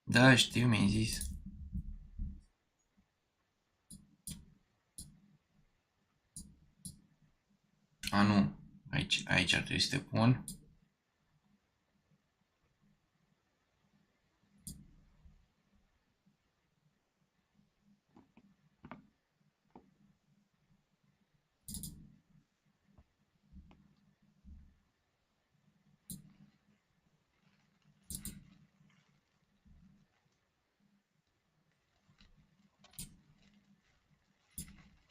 Da, știu, mi-ai zis. A, nu. Aici ar trebui să te pun.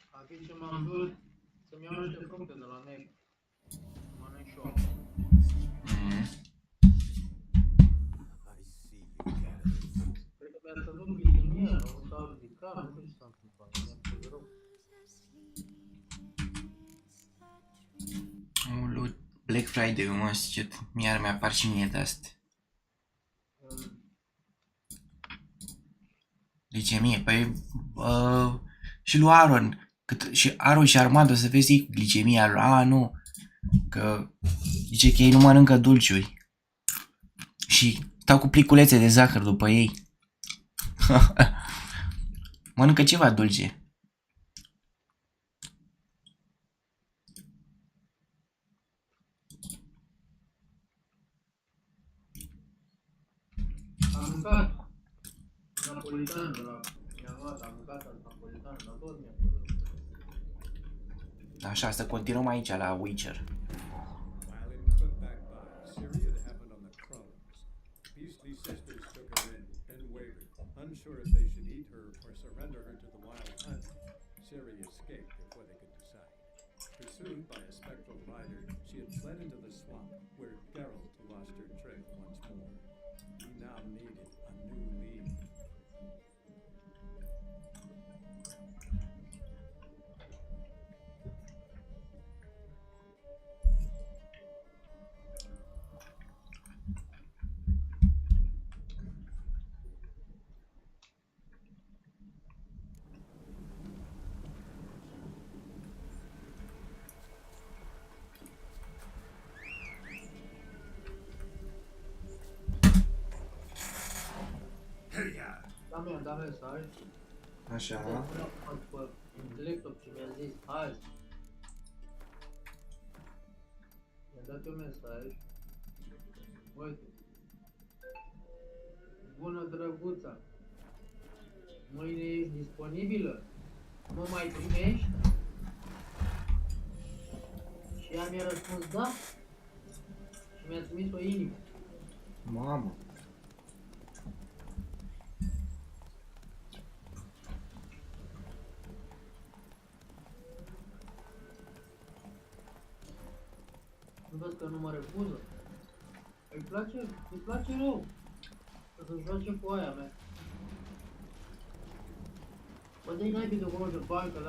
Atunci m-am dus să-mi iau niște fructe de la Nec. Mănânc și eu. Mm. Cred că mi-a scăzut glicemia, nu s-a ridicat, nu știu ce s-a întâmplat. Mi-a făcut rău. Ulu, Black Friday, mă, ce mi-ar mi-apar și mie de astea. Glicemie, păi și lui Aaron, și Aaron și Armando să vezi glicemia lui, a, nu, că zice că ei nu mănâncă dulciuri și stau cu pliculețe de zahăr după ei. Mănâncă ceva dulce. Am mâncat napolitan de la... Mi-am luat, am mâncat napolitan, dar tot mi-a făcut rău. Așa, să continuăm aici la Witcher. While in Cookback Bay, Syria, it happened on the Crones. Beastly sisters took her in, then wavered, unsure if they should eat her or surrender her to the wild hunt. Syria escaped before they could decide. Pursued by a spectral rider, she had fled into the swamp, where Geralt lost her trail once more. He now needed a new lead. Da mesaj. Așa. Pe laptop ce mi-a zis azi. Mi-a dat un mesaj. Uite. Bună, drăguța. Mâine ești disponibilă? Mă mai primești? Și ea mi-a răspuns da. Și mi-a trimis o inimă. Mamă. Nu vezi că nu mă refuză? Îi place rău. Să se joace cu aia mea. Bă, dă-i naibii de acolo de bancă,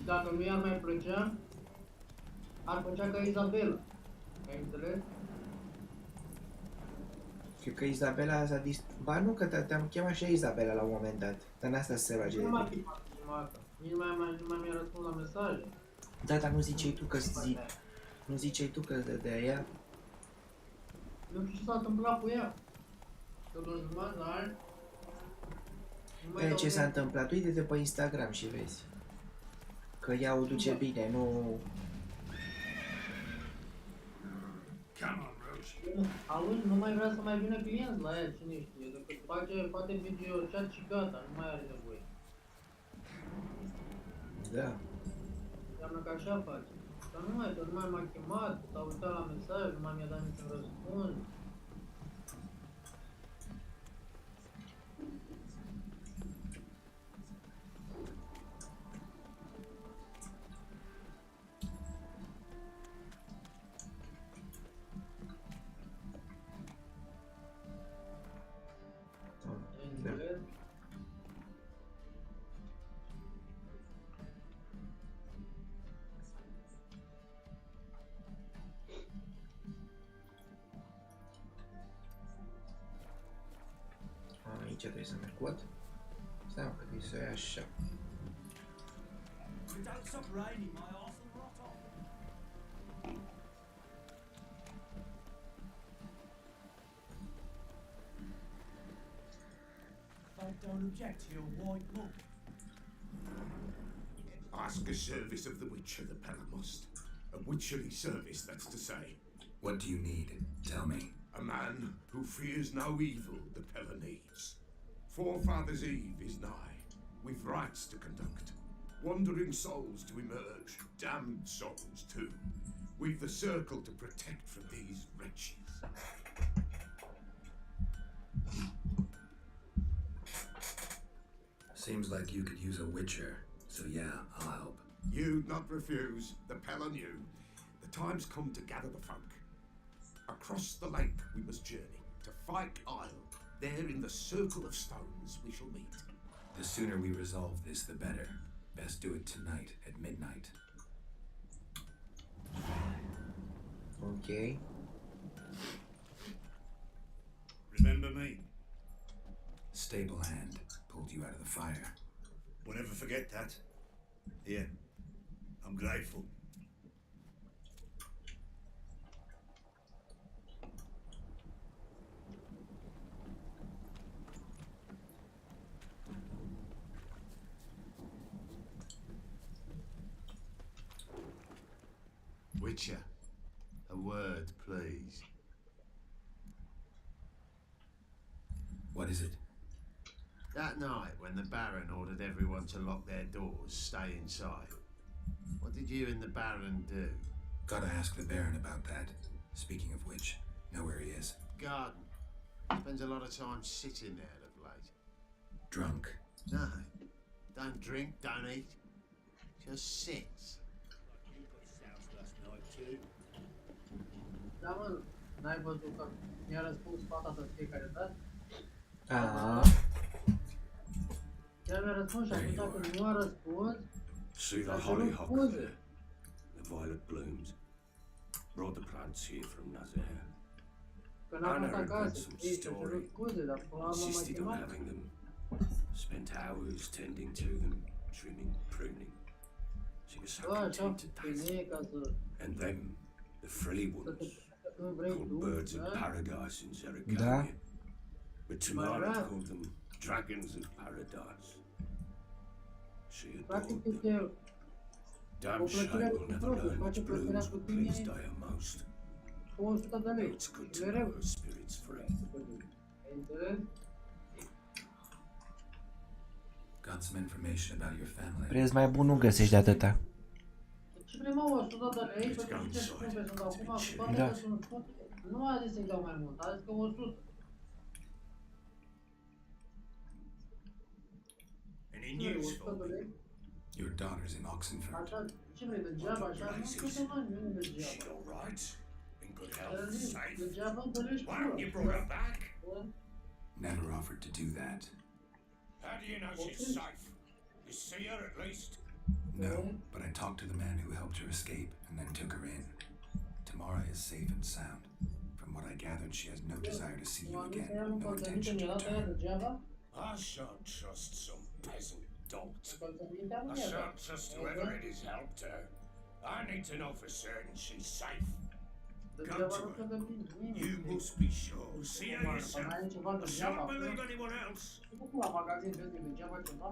dacă nu i-ar mai plăcea, ar făcea ca Izabela. Ai înțeles? Cred că Izabela s-a Ba nu, că te-am chemat și Izabela la un moment dat. Dar n-asta să se roage de Nu m-a tine. chemat prima dată. Nici nu mai mi-a răspuns la mesaje. Da, dar nu ziceai tu că nu ziceai tu că de ea? Nu știu ce s-a întâmplat cu ea. Că de-o jumătate de an, nu mai E, dau ce s-a net. întâmplat? Uite-te pe Instagram și vezi. Că ea o duce bine, nu... Auzi, nu mai vrea să mai vină clienți la ea, cine știe, decât face video chat și gata, nu mai are nevoie. Da. Înseamnă că așa face. Dar nu mai m-a chemat, s-a uitat la mesaj, nu mai mi-a dat niciun răspuns. Ai înțeles? Aici trebuie să merg. What? Stai mă, că trebuie să o iei așa. Don't stop raining, my arse will rot off. don't object to your white look. Ask a service of the Witcher, the Pella must. A witchery service, that's to say. What do you need? Tell me. A man who fears no evil the Pella needs. Forefathers' Eve is nigh. We've rites to conduct. Wandering souls to emerge. Damned souls, too. We've the circle to protect from these wretches. Seems like you could use a witcher, so yeah, I'll help. You'd not refuse. The Pella knew. The time's come to gather the folk. Across the lake we must journey to Fyke Isle. There in the circle of stones we shall meet. The sooner we resolve this, the better. Best do it tonight at midnight. Ok. Remember me? Stable hand pulled you out of the fire. We'll never forget that. Here, I'm grateful. Witcher, a word, please. What is it? That night when the Baron ordered everyone to lock their doors, stay inside, what did you and the Baron do? Gotta ask the Baron about that. Speaking of which, know where he is. Garden. Spends a lot of time sitting there of late. Drunk. No, don't drink, don't eat. Just sits. Da, mă, n-ai văzut că mi-a răspuns fata de fiecare dată? Ah. Chiar mi-a răspuns și atunci când nu a răspuns, See the That's hollyhock what it was. there? The violet blooms. Brought the plants here from Nazaire. că n-am fost I never acasă, read some ei și-a story. cerut scuze, dar până la urmă m-a Insisted on chemat. having them. Spent hours tending to them, trimming, pruning. She was so Bă, așa, content to death. femeie ca să And them, the frilly te ones, când vrei called tu, birds of da? paradise in Da. Zerikania. But Tamara Right. called them dragons of paradise. She Practic adored them. este Damn o shame plăcere we'll never reciprocă, learn face which plăcerea blooms cu will tine please Daya most. 200 de lei. It's good to Mereu. know her spirit's free. Ai înțeles? Got some information about your family. Preț mai bun nu găsești de atâta. Ce vrei mă, 100 de lei? It's Pentru ce gone spune sunt acum, cu toate Da. că sunt scute. Nu a zis să-i dau mai mult, a zis că 100. Any Nu, news 100 for de me? lei. Your daughter's in Oxenford. Așa, ce vrei, degeaba așa? Nu știu mă, nu e Is she degeaba. all right? In good Dar health? zic, Safe? degeaba întâlnești Why haven't you brought her back? Never offered to do that. How do you know she's safe? You see her at least? No, but I talked to the man who helped her escape and then took her in. Tamara is safe and sound. From what I gathered, she has no desire to see you M-am dus again, să iau un no conținut intention în to dată aia return. degeaba. I shan't trust some peasant dolt. Conținut am I eu. shan't trust whoever it is helped her. I need to know for certain she's safe. Degeaba nu se depinde nimeni. You must be sure. See her yourself. Mai ai ceva I degeaba shan't acolo? believe anyone else. Nu cu la magazin vezi degeaba ceva?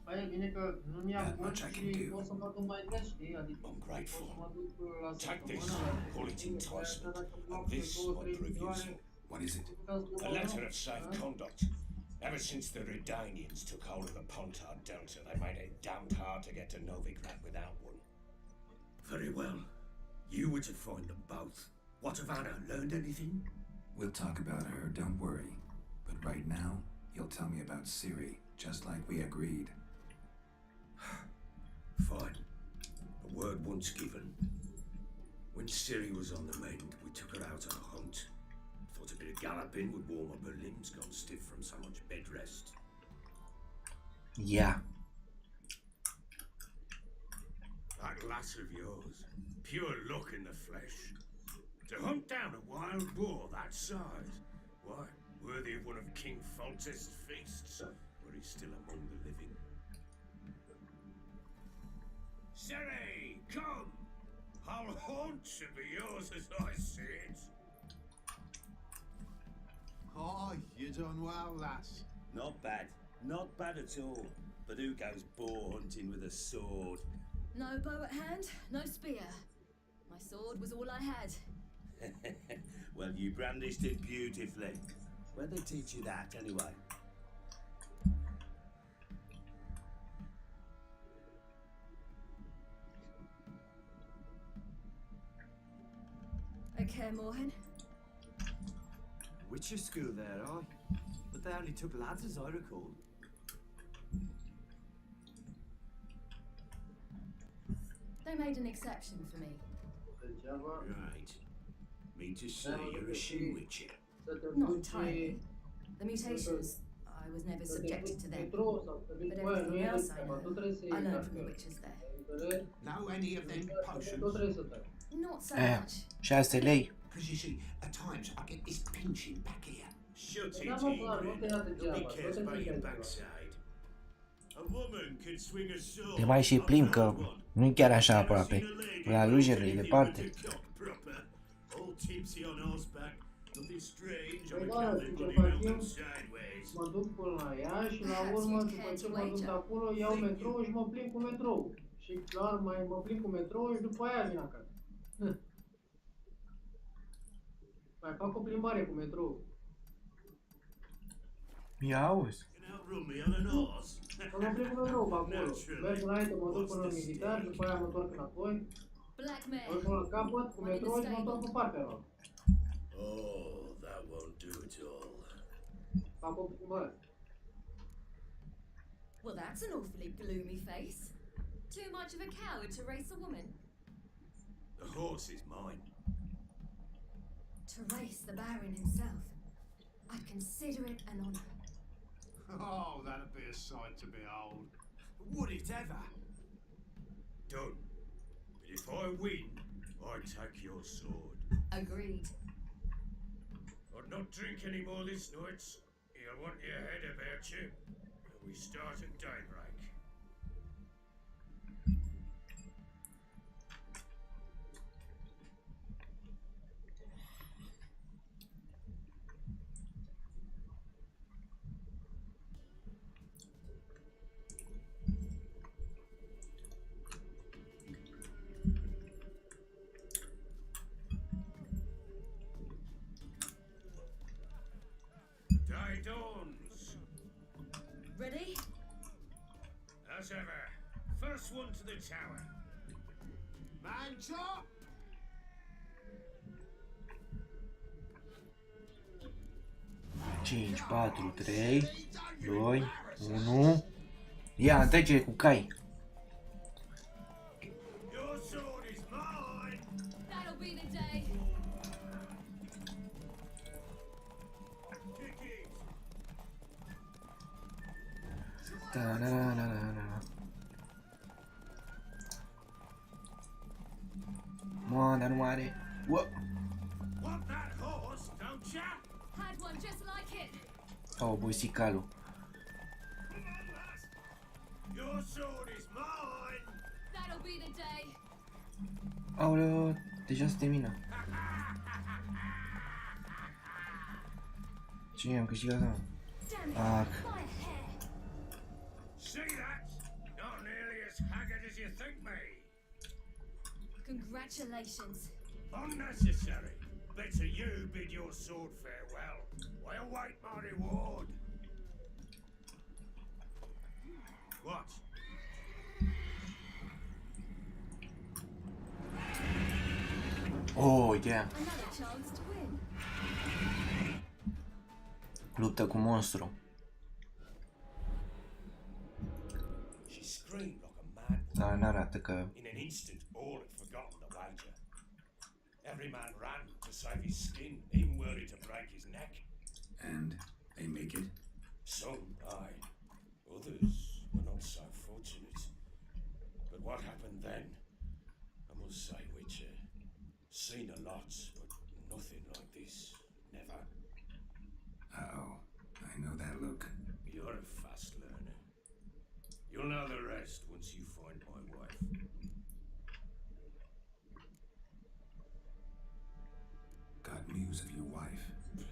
Păi e bine că nu mi-am That bun much I can și do. pot să fac un mai des, știi? Adică I'm pot să grateful. mă duc la Take this, săptămână, call it enticement, and this might prove useful. What is it? A letter of safe conduct. Ever since the Redanians took hold of the Pontard Delta, they made it damned hard to get to Novigrad without one. Very well. You were to find them both. What of Anna? Learned anything? We'll talk about her, don't worry. But right now, you'll tell me about Ciri, just like we agreed. Fine. A word once given. When Ciri was on the mend, we took her out on a hunt. Thought a bit of galloping would warm up her limbs, gone stiff from so much bed rest. Yeah. That lass of yours, pure luck in the flesh. To hunt down a wild boar that size, why, worthy of one of King Foltest's feasts, were he still among the living. Ciri, come! Our haunt should be yours as I see it. Oh, you done well, lass. Not bad. Not bad at all. But who goes boar hunting with a sword? No bow at hand, no spear. My sword was all I had. Well, you brandished it beautifully. Where'd they teach you that, anyway? Okay, Morhen. Witcher school there, aye? But they only took lads as I recall. They made an exception for me. Degeaba Right. Mean to say you're a she-witcher. să te Not duci entirely. The mutations, I was never să te subjected duci to them. metro sau să te But duci cu aia, nu everything e else I Degeaba, tu know, trebuie să I iei learned from the cască. witches there. Înțelegi? Know any of them Tot potions? trebuie să tai. Not so Eh, much. 6 lei. Because you see, at times I get this pinching back here. Shut Da, mă, clar, nu te ia Nobody degeaba, tot cares trebuie about să your iei ceva. backside. A woman could swing a sword. Te mai și plimbi că nu-i chiar așa Never aproape. seen a lady La hold Rujele e anything departe. with the cock proper. All tipsy on horseback. Nothing strange on Păi da, account știi of ce money fac melted eu? sideways. Mă duc până la ea și la urmă, după ce mă duc acolo, iau metrou și mă plimb cu metrou. Și clar, mai mă plimb cu metrou și după aia vin acasă. Mai fac o plimbare cu metrou. Ia auzi. You can outrun me on an horse. Să mă plimb cu metrou pe acolo. Merg înainte, mă duc până în militar, după aia mă întorc înapoi. Blackmail. Mă duc până la capăt cu metrou și mă întorc pe partea lor. Oh, that won't do it all. Fac o plimbare. Well, that's an awfully gloomy face. Too much of a coward to race a woman. The horse is mine. To race the Baron himself. I'd consider it an honor. Oh, that'd be a sight to behold. Would it ever? Done. But if I win, I take your sword. Agreed. I'd not drink any more this night. You'll want your head about you. We start at daybreak. Day dawns. Ready? As ever, first one to the tower. Man chop! 5, 4, 3, 2, 1. Ia, trece cu cai. Your sword is mine. That'll be the day. Kick it. Ta-na-na-na-na-na. Mă, dar nu are. Uă. Want that horse, don't ya? Had one just like it. A obosit calul. Your sword is mine. That'll be the day. Aoleu, deja se termină. Ce am câștigat asta? Damn it. Ah. By a hair. See that? Not nearly as haggard as you think me. Congratulations. Unnecessary. Better you bid your sword farewell. I await my reward. What? Oh, yeah. Another chance to win. Luptă cu monstru. She screamed like a mad Dar n-arată că... In an instant, all had forgotten the wager. Every man ran to save his skin, even worried to break his neck. And they make it? Some died. Others were not so fortunate. But what happened then? I must say, Witcher, seen a lot, but nothing like this. Never. Uh-oh. I know that look. You're a fast learner. You'll know the rest once you find my wife. Got news of your wife.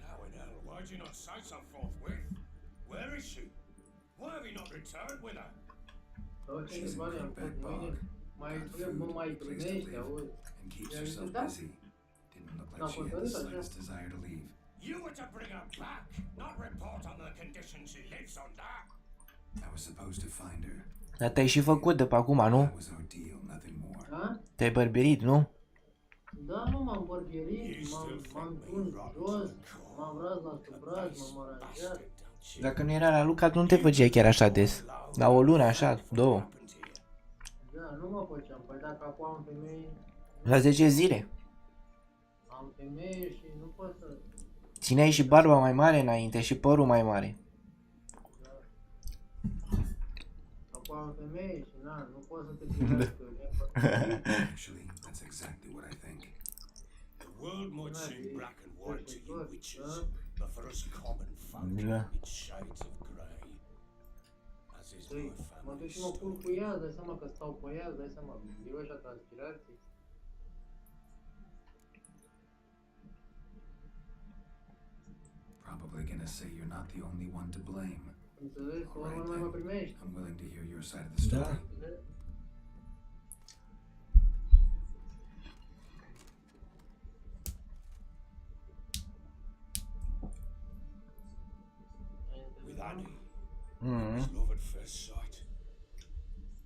How in hell, why Why do you not say so forthwith? Where is she? Why have you not returned with her? Tot ce She's in întrebare am Greenback făcut mâine. Bog. Mai Got întreb, food, nu mai place to primești, live, auzi? and keeps I-ai herself uitat? busy. Didn't look N-a like she had the hotărât așa. slightest desire to leave. You were to bring her back, not report on the conditions she lives under. I was supposed to find her. Dar te-ai și făcut de pe acum, nu? That was our deal, nothing more. Da? Te-ai bărberit, nu? Da, nu m-am bărbierit, m-am tuns jos, m-am ras la sub braț, m-am aranjat. Dacă nu era la Luca, nu te făceai chiar așa des. La o lună, așa, două. Da, nu mă făceam. Păi dacă acum am femei, La 10 zile. am femeie și nu pot să... Țineai și barba mai mare înainte și părul mai mare. Acum am femeie și na, nu pot să te privească. Actually, that's exactly what I think. The world might seem black and white to you witches, Huh? but for us common folk, Yeah. it's shades of grey. As is my Mă family duc și mă culc cu story. ea, îți dai seama că stau pe ea, îți dai seama, miroși a transpirație. Probably gonna say you're not the only one to blame. Înțelegi? Pe urmă Alright nu mai mă then. primești. I'm willing to hear your side of the story. Înțelegi? Ai With înțeles? Annie, Mm. it was love at first sight.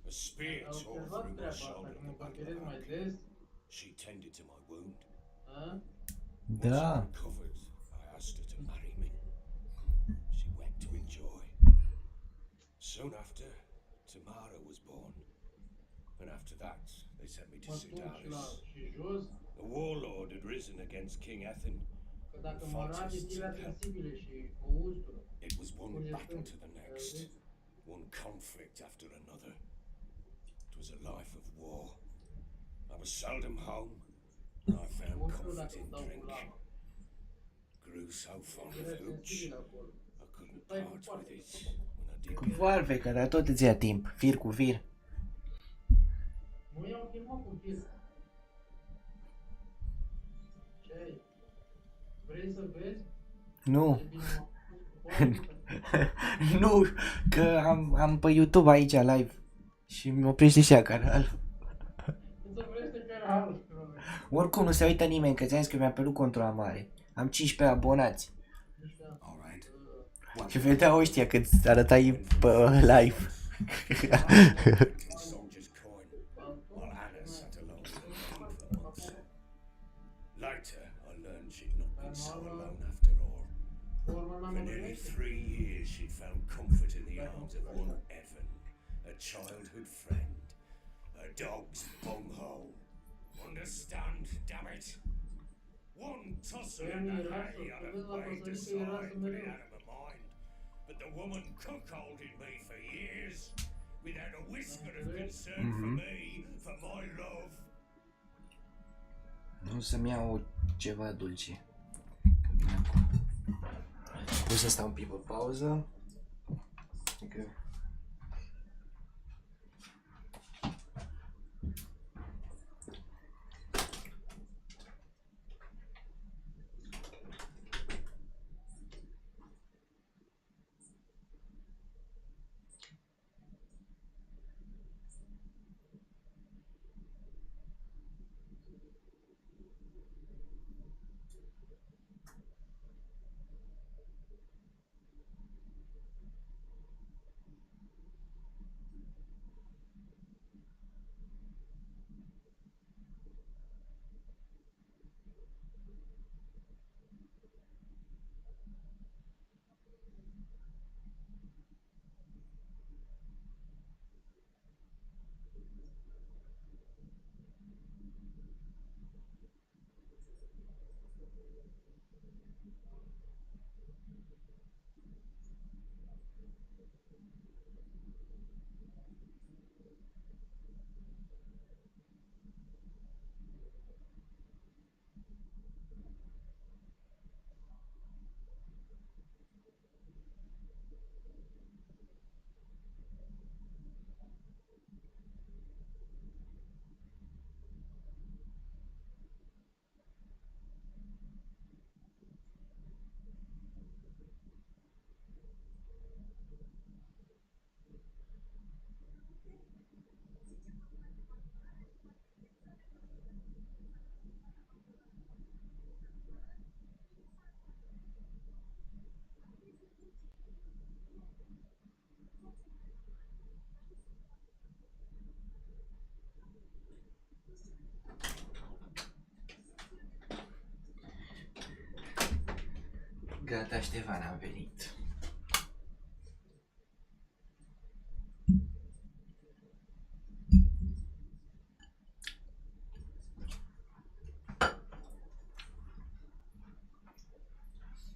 A spear Ai tore observat through my treaba asta, shoulder că in mă the back of bărbierez the mai back. des, She tended to my wound. a? Da. Once I recovered, I asked her to marry me. She wept to enjoy. Soon after, Tamara was born. And after that, they sent me to Mă duc și la Cidaris. și jos, The warlord had risen against King Ethan. că dacă The mă fight rage is stilea to them. sensibile și o ustură. It was one Curge battle sânge. to the next, one conflict after another. It was a life of war. I was seldom home, and I found Mă ustură comfort dacă in stau cu drink. lama. Grew so fond of Era hooch, sensibil acolo. I couldn't Stai cu part foarte. with it when I did Cu get it. foarfecă, dar tot îți ia timp. Fir cu fir. Nu iau filmă cu fir. Ce ai? Vrei să vezi? Nu. Ce bine m-am pus cu foarfecă? Nu, că am pe YouTube aici live. Și mi oprește și ea canal. Nu se vrește canalul, probabil. Oricum nu se uită nimeni, că ți-am zis că mi-a apărut controla mare. Am 15 abonați. Nu știu. Alright. Și vedeau ăștia când arătai pe live. Soldier's coin, while Anna sat alone in the garden for months. Later, I learned she'd not been so alone after all. Urmă n-am For nearly primește. 3 years, she'd found comfort in the arms of one Evan, a childhood friend, a dog's bunghole. Understand, damn it? One tussle in the hay I'd have waved aside, put it out of my mind. But the woman cuckolded me for years, without a whisker of concern for me, for my love. Nu să-mi iau ceva dulce. Că vine acum. O să stau un pic pe pauză. Că... Gata, Ștefan a venit.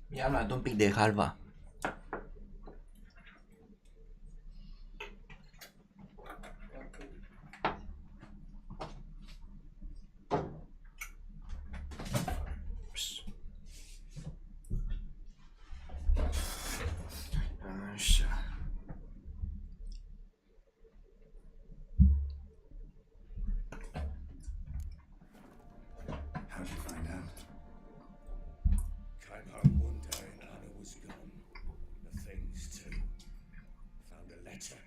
Mi-am luat un pic de halva. Așa. How'd you find out? Came home one day and Anna was gone. The things too. Found a letter.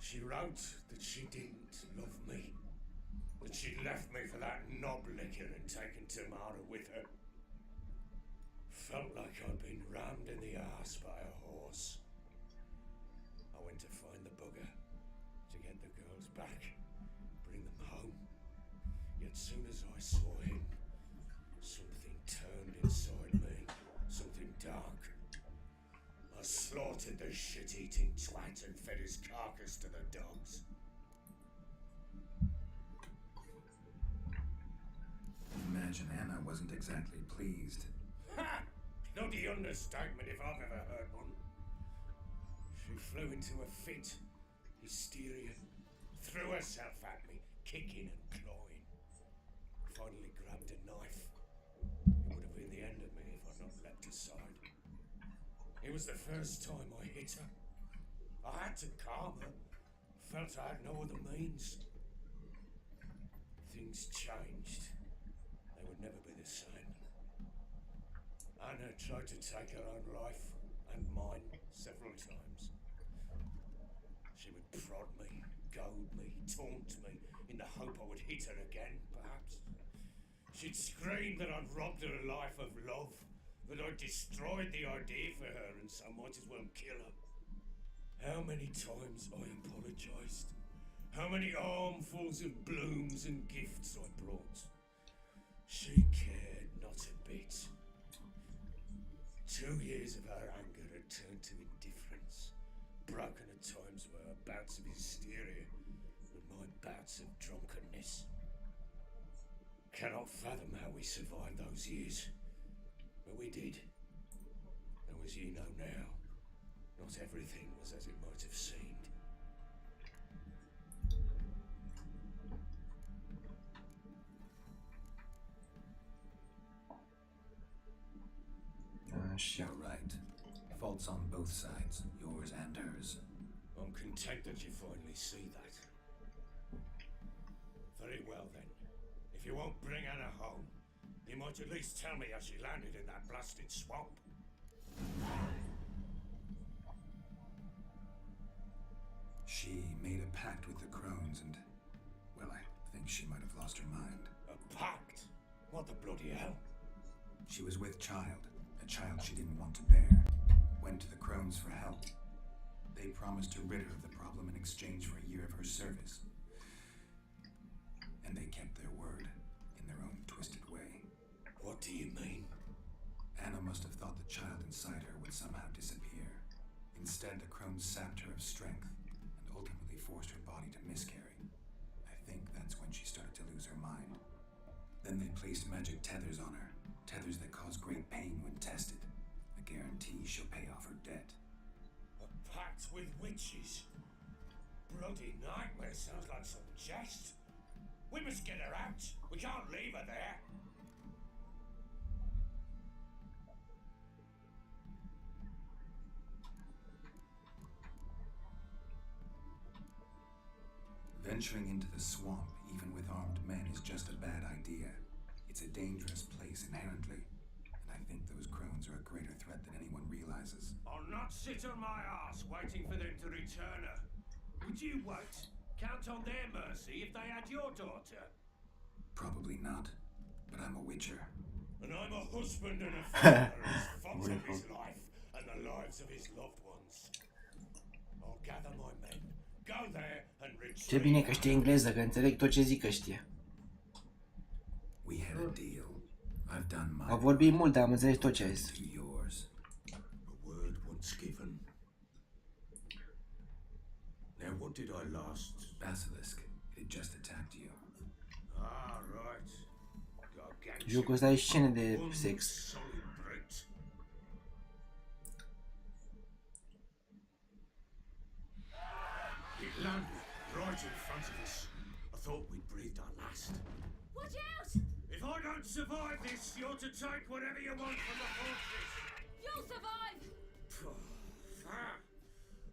She wrote that she didn't love me. That she'd left me for that knob licker and taken Tamara with her. Felt like I'd been rammed in the arse by a horse. I went to find the bugger, to get the girls back, bring them home. Yet soon as I saw him, something turned inside me, something dark. I slaughtered the shit-eating twat and fed his carcass to the dogs. Imagine Anna wasn't exactly pleased. Ha! Bloody understatement if I've ever heard one. She flew into a fit, hysteria, threw herself at me, kicking and clawing. Finally grabbed a knife. It would have been the end of me if I'd not leapt aside. It was the first time I hit her. I had to calm her. Felt I had no other means. Things changed. They would never be the same. Anna tried to take her own life, and mine, several times. She would prod me, goad me, taunt me, in the hope I would hit her again, perhaps. She'd scream that I'd robbed her life of love, that I'd destroyed the idea for her, and so might as well kill her. How many times I apologised. How many armfuls of blooms and gifts I brought. She cared not a bit. 2 years of her anger had turned to indifference, broken at times by her bouts of hysteria and my bouts of drunkenness. Cannot fathom how we survived those years, but we did. Though as you know now, not everything was as it might have seemed. You're right. Faults on both sides, yours and hers. I'm content that you finally see that. Very well then. If you won't bring Anna home, you might at least tell me how she landed in that blasted swamp. She made a pact with the crones and, well, I think she might have lost her mind. A pact? What the bloody hell? She was with child, a child she didn't want to bear. Went to the crones for help. They promised to rid her of the problem in exchange for a year of her service. And they kept their word, in their own twisted way. What do you mean? Anna must have thought the child inside her would somehow disappear. Instead, the crones sapped her of strength and ultimately forced her body to miscarry. I think that's when she started to lose her mind. Then they placed magic tethers on her, tethers that cause great pain when tested. A guarantee she'll pay off her debt. A pact with witches? Bloody nightmare, sounds like some jest. We must get her out. We can't leave her there. Venturing into the swamp, even with armed men, is just a bad idea. It's a dangerous place inherently, and I think those crones are a greater threat than anyone realizes. I'll not sit on my ass waiting for them to return her. Would you wait? Count on their mercy if they had your daughter? Probably not, but I'm a witcher. And I'm a husband and a father who's fought of his life and the lives of his loved ones. I'll gather my men, go there and retrieve... Ce bine că știe engleză, că înțeleg tot ce zic ăștia. We had a deal. I've done my Au vorbit mult, dar am înțeles tot ce a zis. do Skiven. Now, what did I last? Basilisk. It just attacked you. Ah, right. Gargantuan. Jocul ăsta e scene de sex. Solid brute. It landed right in front of us. I thought we'd breathed our last. Watch out! If I don't survive this, you're to take whatever you want from the fortress. You'll survive!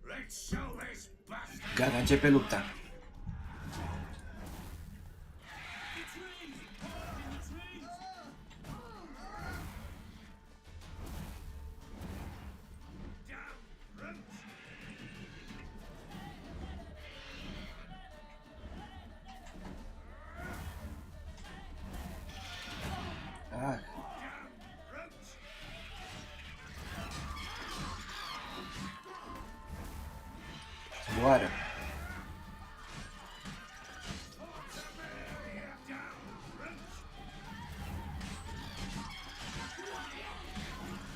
Let's show this bastard. Gata, începe lupta. Damn brute. Ah, zboară.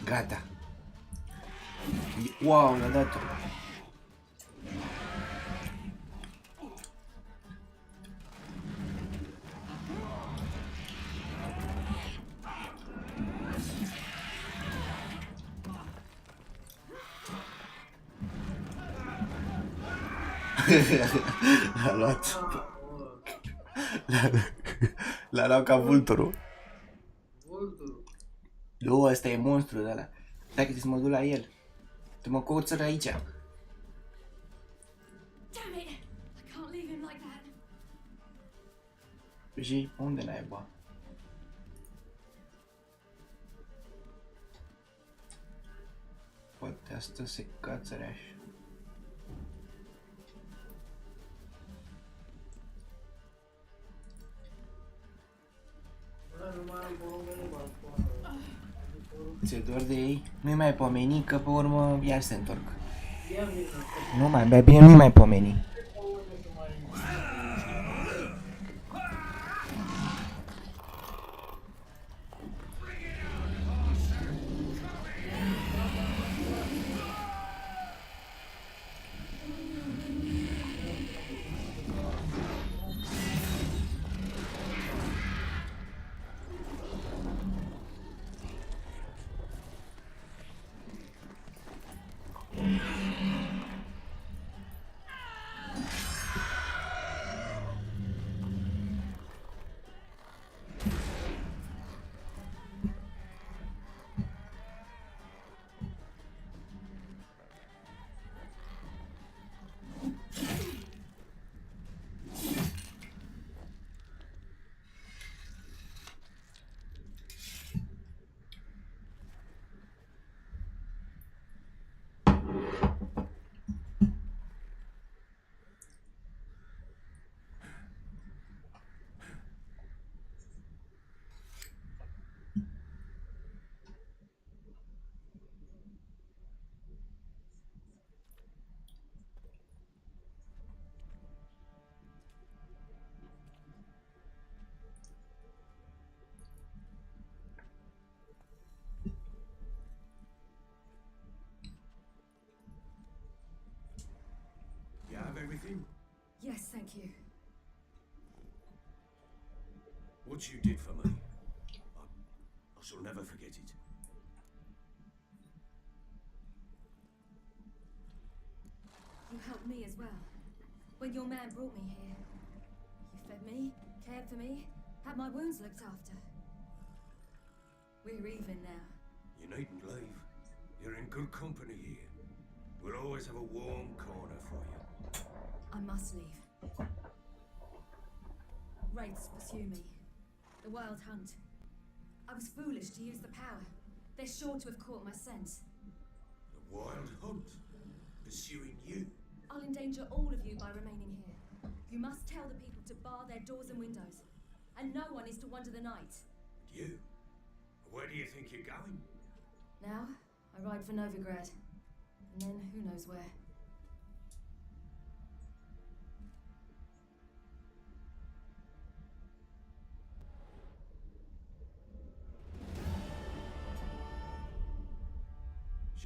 Gata. Wow, l-a dat-o. L-a luat. L-a luat ca vulturul. Vulturul. Nu, ăsta e monstru de ăla. Stai că să mă duc la el. Tu mă coțără aici. Damn it! I can't leave him like that. Și unde naiba? Poate asta se cațăre așa. Ăla nu mai am porumbele balcoană. Ți-e dor de ei? Nu-i mai pomeni, că pe urmă iar se întorc. Ia vină. Nu mai bine nu-i mai pomeni. You have everything? Yes, thank you. What you did for me, I shall never forget it. You helped me as well. When your man brought me here, you fed me, cared for me, had my wounds looked after. We're even now. You needn't leave. You're in good company here. We'll always have a warm corner for you. I must leave. Wraiths pursue me. The Wild Hunt. I was foolish to use the power. They're sure to have caught my scent. The Wild Hunt? Pursuing you? I'll endanger all of you by remaining here. You must tell the people to bar their doors and windows. And no one is to wander the night. You? Where do you think you're going? Now, I ride for Novigrad. And then who knows where.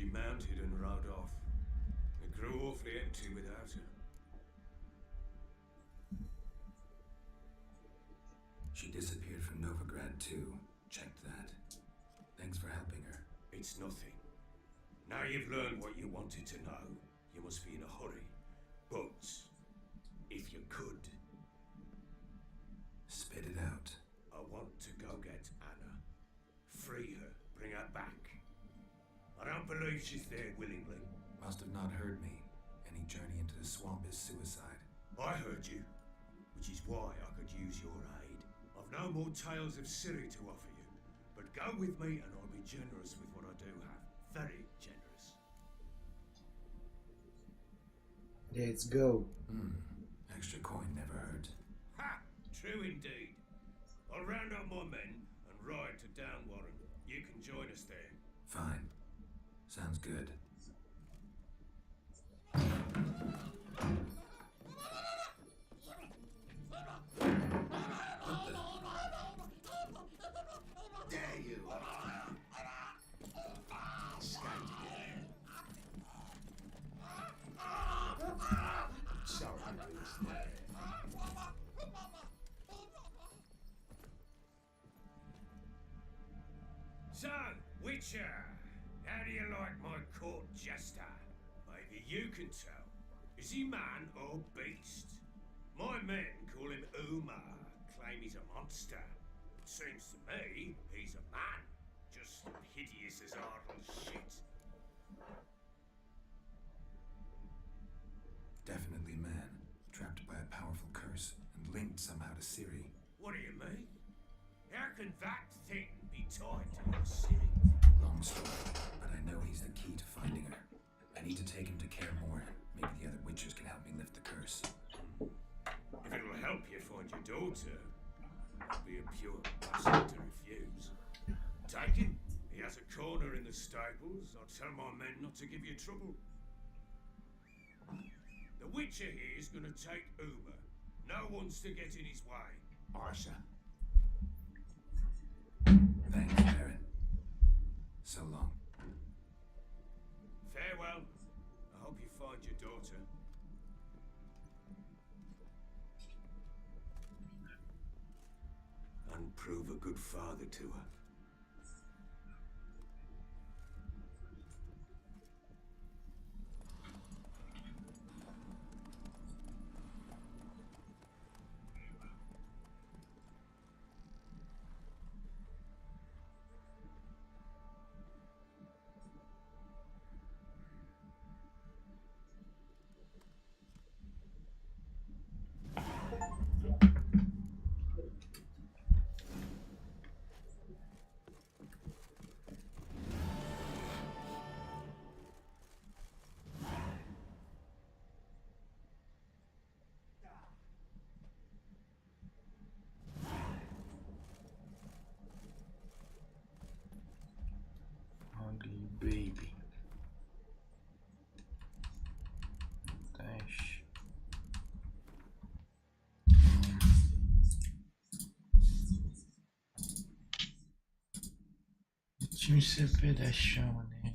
She mounted and rode off. It grew awfully empty without her. She disappeared from Novigrad too. Checked that. Thanks for helping her. It's nothing. Now you've learned what you wanted to know, you must be in a hurry. But, if you could, Spit it out. I want to go get Anna. Free her, bring her back. I don't believe she's there willingly. Must have not heard me. Any journey into the swamp is suicide. I heard you, which is why I could use your aid. I've no more tales of Ciri to offer you, but go with me and I'll be generous with what I do have. Very generous. Let's go. Extra coin never hurt. Ha! True indeed. I'll round up my men and ride to Downwarren. You can join us there. Fine. Sounds good. There you are. Escaped again. So hungry it's there. So, Witcher, how do you like my court jester? Maybe you can tell. Is he man or beast? My men call him Uma, claim he's a monster. Seems to me he's a man, just hideous as Ardle shit. Definitely man. Trapped by a powerful curse and linked somehow to Ciri. What do you mean? How can that thing be tied to your city? Long story, but I know he's the key to finding her. I need to take him to Kaer Morhen. Maybe the other Witchers can help me lift the curse. If it'll help you find your daughter, it'll be a pure bastard to refuse. Take him. He has a corner in the stables. I'll tell my men not to give you trouble. The Witcher here is going to take Uma. No one's to get in his way. Aye, sir. Thanks, Baron. So long. Farewell. I hope you find your daughter. And prove a good father to her. Ugly baby. Dash. Ce mi se vede așa, măne?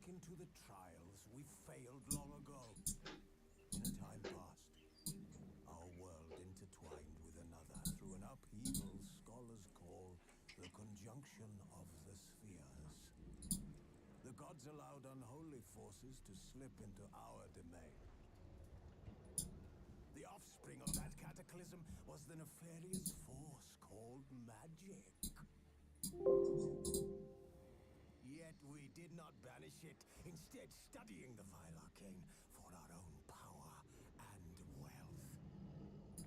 into the trials we failed long ago. In a time past, our world intertwined with another through an upheaval scholars call the conjunction of the spheres. The gods allowed unholy forces to slip into our domain. The offspring of that cataclysm was the nefarious force called magic. Yet we did not banish it, instead studying the vile arcane for our own power and wealth.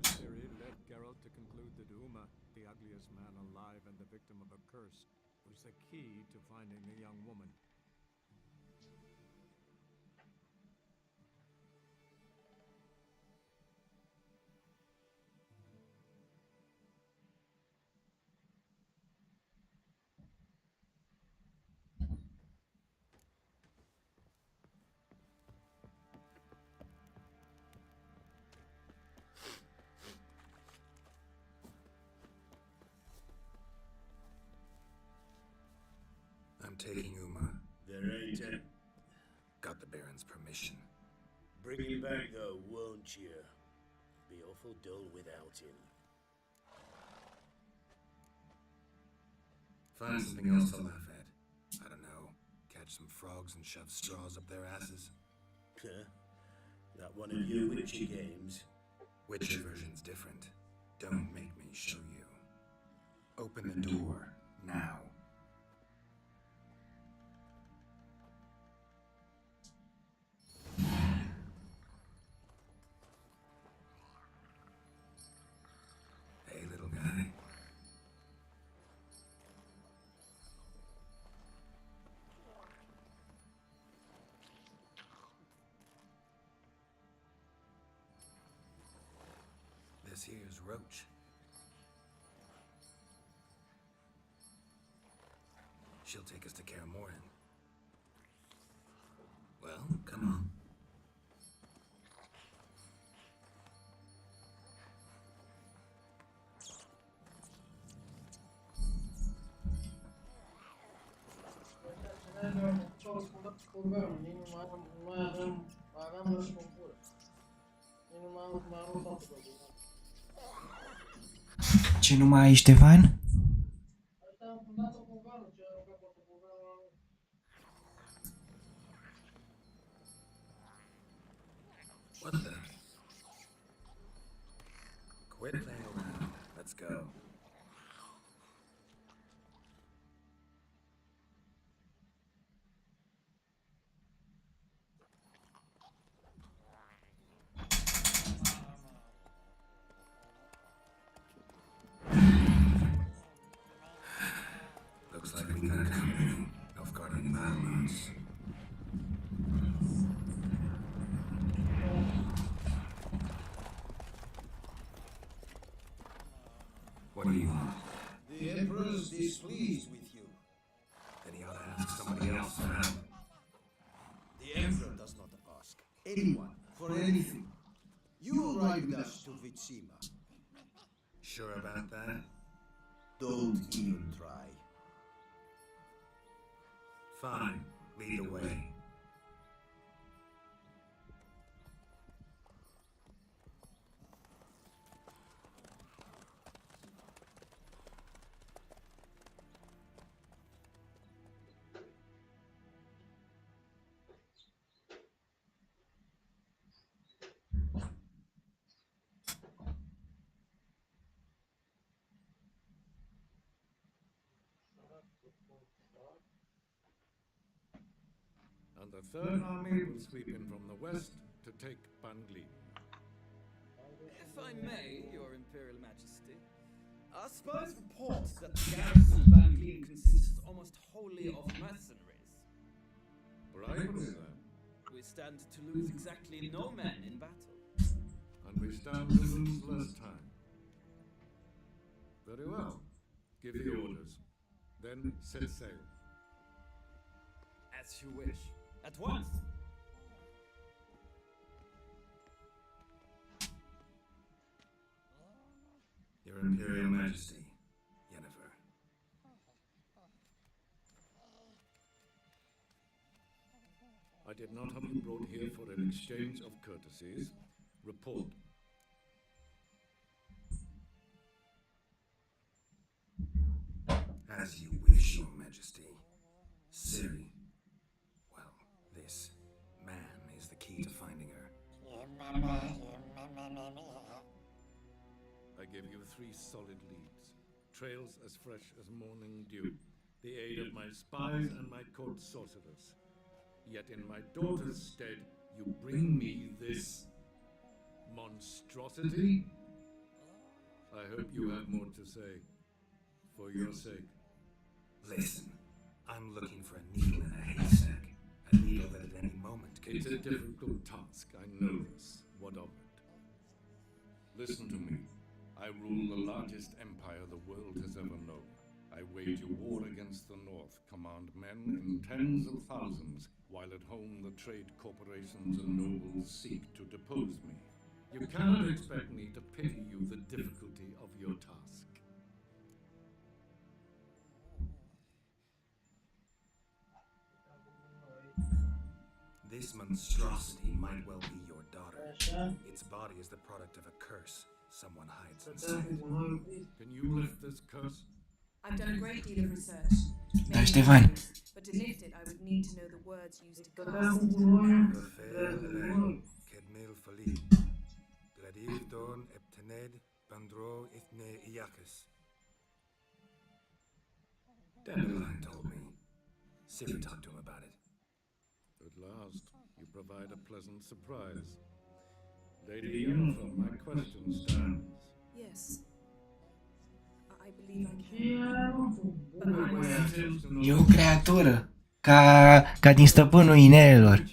Ciri led Geralt to conclude that Uma, the ugliest man alive and the victim of a curse, was the key to finding the young woman. I'm taking Uma. Verita, Got the Baron's permission. bring him back though, won't you? Be awful dull without him. Find something else to laugh at. I don't know. Catch some frogs and shove straws up their asses. Huh? That one of your Witcher games? Witcher version's different. Don't make me show you. Open the door, now. Hey, little guy. This here's Roach. She'll take us to Kaer Morhen. Well, come on. Ce-au răspundat scurgănul, nici nu mai aveam răspunsuri. Nici nu mai am răspuns de Ce nu mai ai, Ștefan? asta am fundat o cuvântul, ce a rugat pe cuvântul. What the? Quit playing around. Let's go. Looks like we got company. Nilfgaardian battlers. What do you want? The Emperor's displeased with you. Then he ought to ask somebody else for help. The Emperor does not ask anyone for anything. You will ride with us to Vitsima. Sure about that? Don't even try. Fine. Lead the way. And the Third Army will sweep in from the west to take Bangli. If I may, Your Imperial Majesty, our spies report that the garrison of Bangleen consists almost wholly of mercenaries. Bribery, then. We stand to lose exactly no men in battle. And we stand to lose less time. Very well. Give the orders. Then set sail. As you wish. At once! Your Imperial Majesty, Yennefer. did not have you brought here for an exchange of courtesies. Report. As you wish, Your Majesty. Ciri. Well, this man is the key to finding her. I give you 3 solid leads. Trails as fresh as morning dew. The aid of my spies and my court sorcerers. Yet in my daughter's stead, you bring me this monstrosity? I hope you have more to say. For your sake. Listen, I'm looking for a needle in a haystack. A needle that at any moment can... It's a difficult task, I know this. What of it? Listen to me. I rule the largest empire the world has ever known. I wage a war against the North, command men in tens of thousands, while at home the trade corporations and nobles seek to depose me. You cannot expect me to pity you the difficulty of your task. This monstrosity might well be your daughter. Its body is the product of a curse someone hides inside. Can you lift this curse? I've done a great deal of research. Da, Ștefan. But to lift it, I would need to know the words used to cast Kedmil Fali. Gladiv Don Eptened Bandro Ithne Iacus. Dandelion told me. Ciri talked to him about it. At last, you provide a pleasant surprise. Lady Yennefer, my question stands. Yes. I believe I can. E o creatură. Ca din stăpânul inelelor.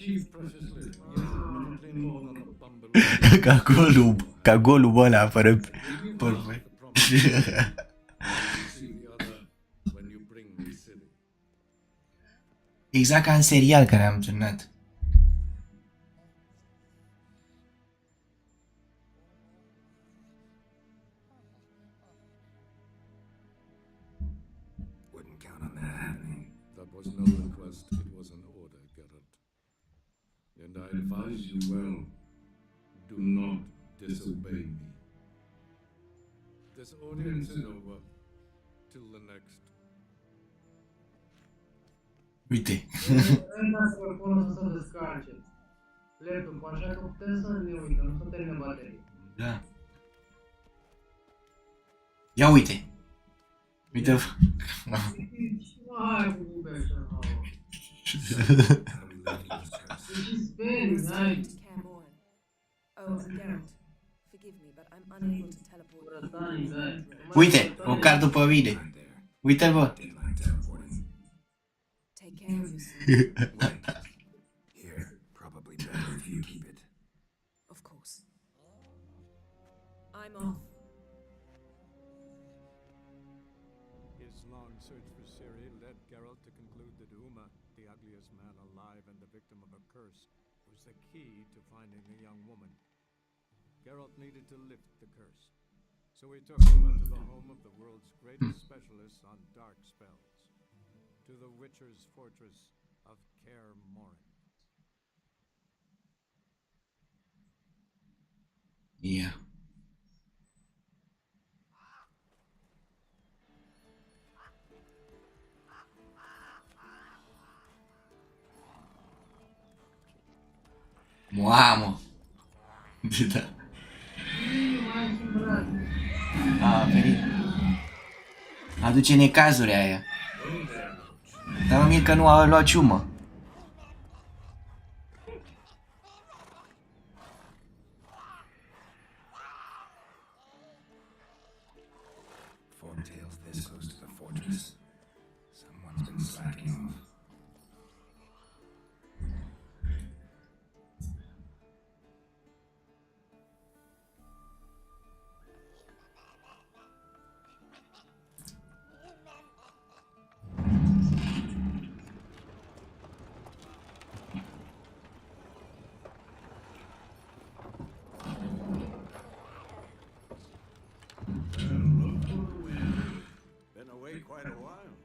Ca golub ăla fără părfă. Exact ca în serial care am terminat. Wouldn't count on that happening. That was no request, it was an order, Geralt. And I advise you well, do not disobey me. This audience is over. Till the next. Uite. Să vă pună să descarce. Laptop, așa că putem să ne uităm, nu să termine baterii. Da. Ia uite. Uite. Hai cu bube așa. She's very nice. Oh, and Geralt, forgive me, but I'm unable to teleport. Uite, o card pe mine. Uite-l, bă. Take care of yourself. Here, probably better if you keep it. Of course. I'm off. His long search for Ciri led Geralt to conclude that Uma, the ugliest man alive and the victim of a curse, was the key to finding the young woman. Geralt needed to lift the curse, so he took Uma to the home of the world's greatest specialists on dark spells, to the Witcher's fortress of Kaer Morhen. Yeah. Mamă! Da. A venit. Aduce necazuri aia. Dar mă mir că nu a luat ciumă. Four tales this close to the fortress. Someone's been slacking off. Been away quite a while.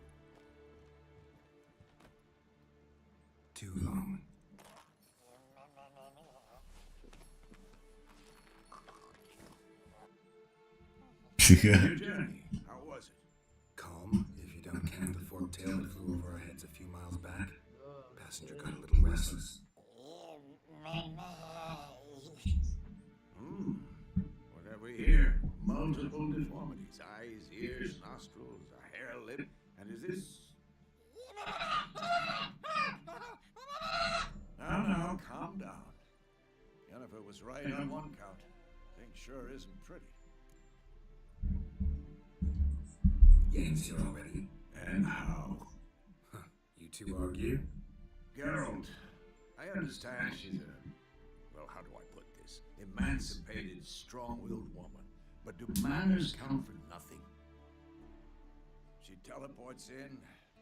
Too long. Your journey, how was it? Calm, if you don't count the forked tail that flew over our heads a few miles back. Passenger got a little restless. What have we here? Multiple deformities. Eyes, ears, nostrils, a hair lip. And is this... Now, calm down. Yennefer was right on one count. Thing sure isn't pretty. Yen's here already. And how? You two argue? Geralt, I understand she's a... Well, how do I put this? Emancipated, strong-willed woman. But do manners count for nothing? She teleports in,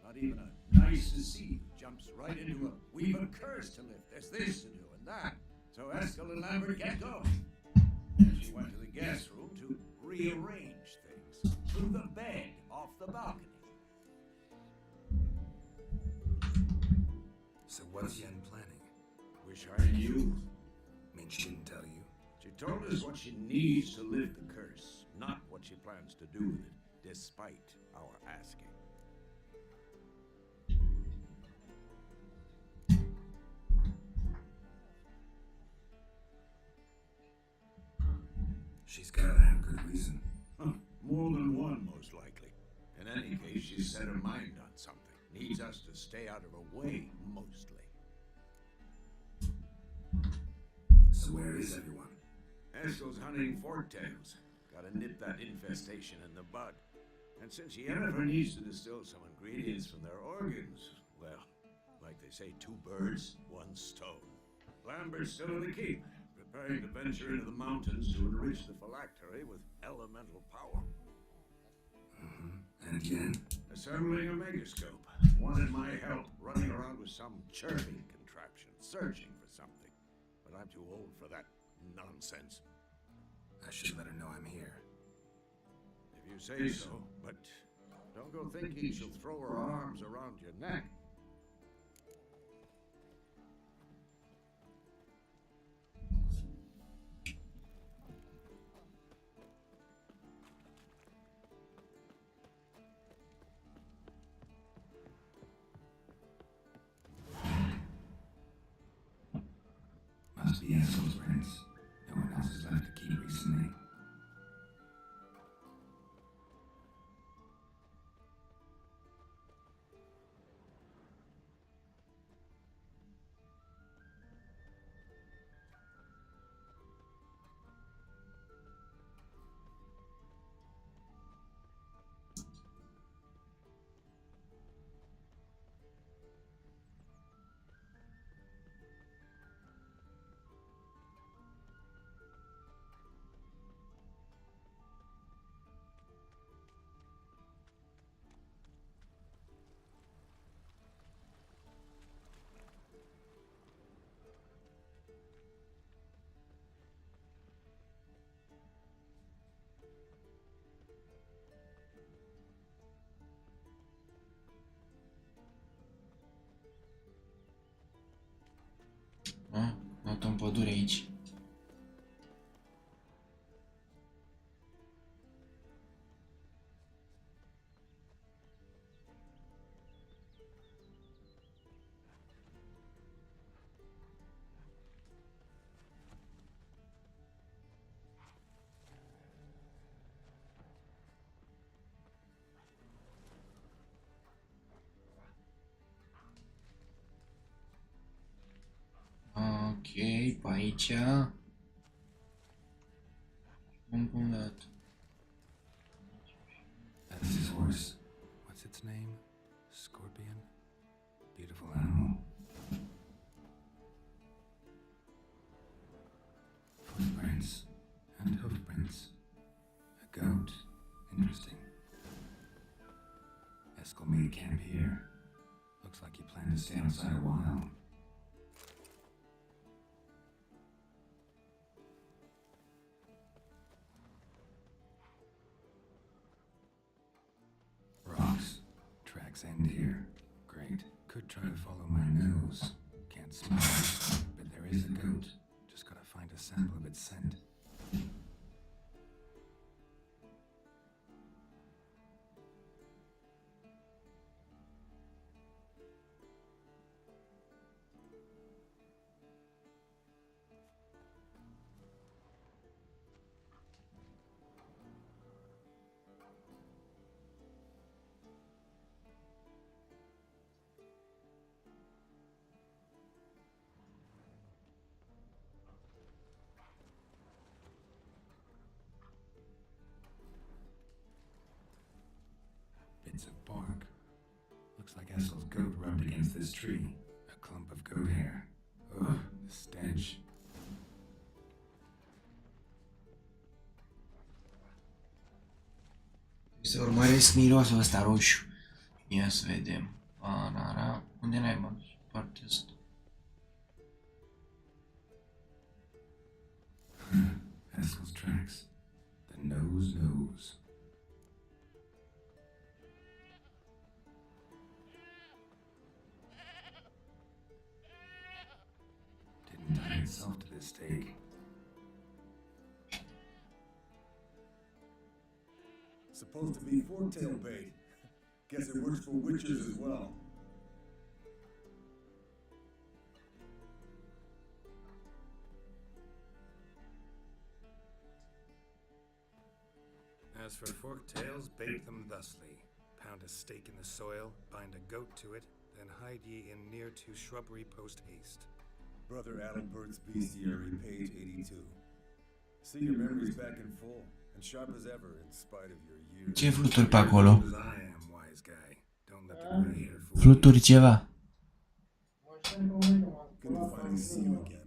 not even a nice to see, jumps right into a we've a curse to lift, there's this to do and that. So Eskel and Lambert get going. And she went to the guest room to rearrange things. To the bed off the balcony. So what's Yen planning? Wish I knew. Mean she didn't tell you? She told us what she needs to lift the curse, not what she plans to do with it, despite our asking. She's gotta have good reason. More than one, most likely. In any case, she's set her mind on something. Needs us to stay out of her way, mostly. So where is everyone? Eskel's hunting forktails. Gotta nip that infestation in the bud. And since Yennefer needs to distill some ingredients from their organs, well, like they say, 2 birds, 1 stone. Lambert's still in the keep, preparing to venture into the mountains to enrich the phylactery with elemental power. And Yen? Assembling a megascope. Wanted my help running around with some chirping contraption, searching for something. But I'm too old for that nonsense. I should let her know I'm here. If you say so, but don't go thinking she'll throw her arms around your neck. Must be Eskel's prince. No one else has left the key recently. Notă în pădure aici. Ok, pe aici. That's his horse. What's its name? Scorpion? Beautiful animal. Footprints and hoofprints. A goat. Interesting. Eskel made camp here. Looks like he planned to stay outside a while. Rocks. Tracks end here. Great. Could try to follow my nose. Can't smell it. But there is a goat. Just gotta find a sample of its scent. hints of bark. Looks like Eskel's goat rubbed against this tree. A clump of goat hair. Ugh, the stench. Să urmăresc mirosul ăsta roșu. Ia să vedem. Banana. Unde n-ai mă? Partea asta. Eskel's tracks. The nose knows. Didn't tie itself to this stake. Supposed to be forktail bait. Guess it works for witches as well. As for forktails, bait them thusly. Pound a stake in the soil, bind a goat to it, then hide ye in near to shrubbery post haste. Brother Adalbert's Bestiary, page 82. See your memories back in full, and sharp as ever in spite of your years. Ce fluturi pe acolo? As I am, wise guy. Don't let the gray hair fool you. Fluturi ceva. Good to finally see you again.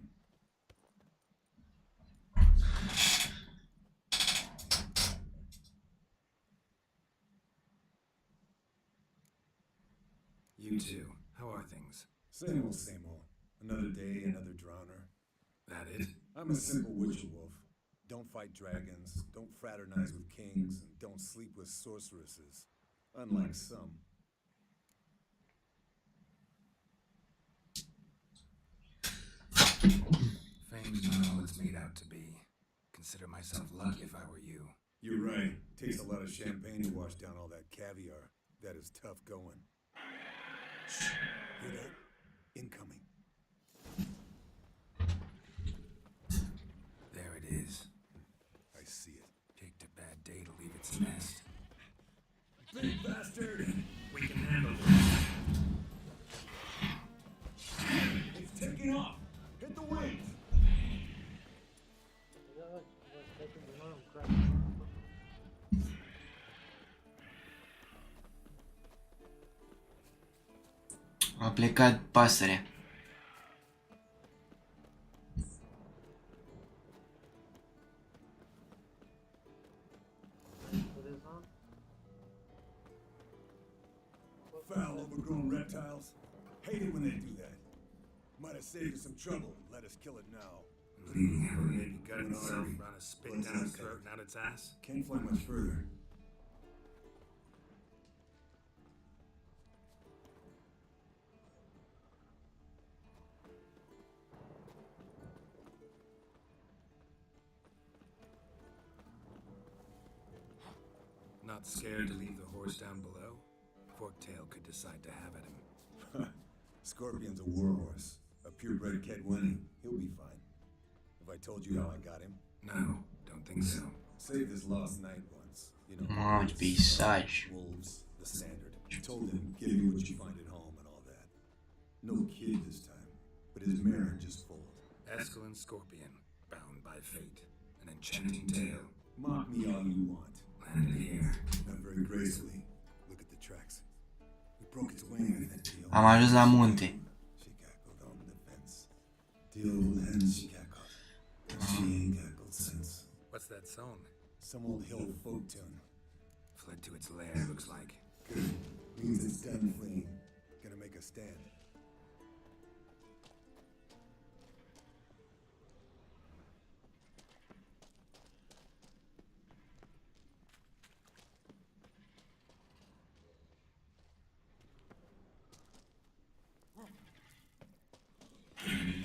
You too. How are things? Same old, same old. Another day, another drowner. That it? I'm a simple witcher wolf. Don't fight dragons, don't fraternize with kings, and don't sleep with sorceresses. Unlike some. Fame's not all it's made out to be. Consider myself lucky if I were you. You're right. Takes a lot of champagne to wash down all that caviar. That is tough going. Hear that? Incoming. There it is. I see it. Picked a bad day to leave its nest. Big bastard! We can handle this. It's taking off! Hit the wings! A plecat pasărea. Foul, overgrown reptiles. Hate it when they do that. Might have saved you some trouble. Let us kill it now. Bleeding heavily, maybe gut itself, run a spit down its throat and out its ass. Can't fly much further. Not scared to leave the horse down below? Forktail could decide to have at him. Scorpion's a warhorse. A purebred Kedwini. He'll be fine. Have I told you how I got him? No, don't think so. Saved his lost knight once. You know, Mamă, ce peisaj. wolves, the standard. Told him, give me what you find at home and all that. No kid this time, but his mare just foaled. Eskel and Scorpion, bound by fate. An enchanting tale. Mock me all you want. Landed here. Not very gracefully. Look at the tracks. We broke its wing in that deal. Am ajuns la munte. She cackled on the fence. Deal then she cackled. She ain't cackled since. What's that song? Some old hill folk tune. Fled to its lair, looks like. Good. Means it's done fleeing. Gonna make a stand.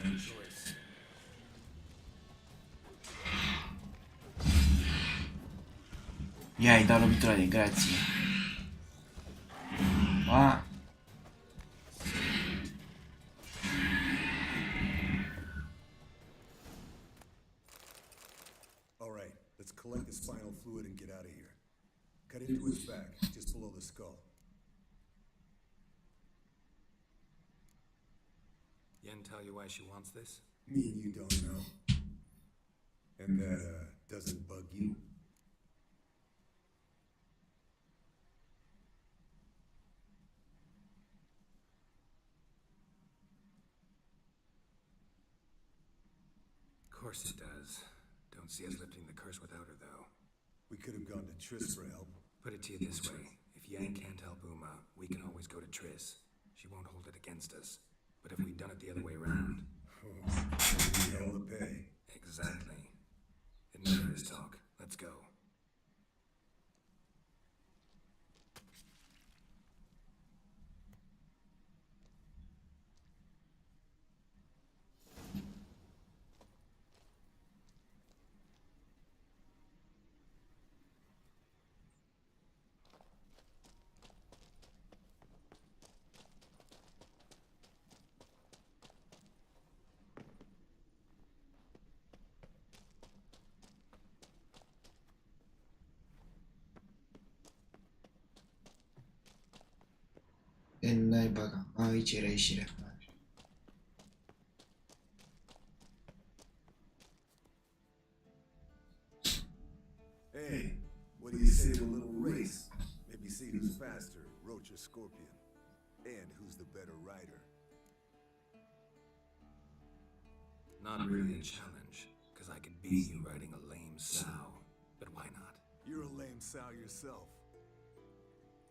No choice. Ia, îi dau lovitura de grație. A. All right, let's collect the spinal fluid and get out of here. Cut into its back, just below the skull. Yen tell you why she wants this? Me and you don't know. And that, doesn't bug you? course it does. Don't see us lifting the curse without her, though. We could have gone to Triss for help. Put it to you this way. If Yang can't help Uma, we can always go to Triss. She won't hold it against us. But if we'd done it the other way around... We hell to pay. Exactly. Enough of this talk. Let's go. E naiba, aici era ieșirea. Hey, what do you say to a little race? Maybe see who's faster, Roach or Scorpion. And who's the better rider. Not really a challenge, because I could beat you riding a lame sow. But why not? You're a lame sow yourself.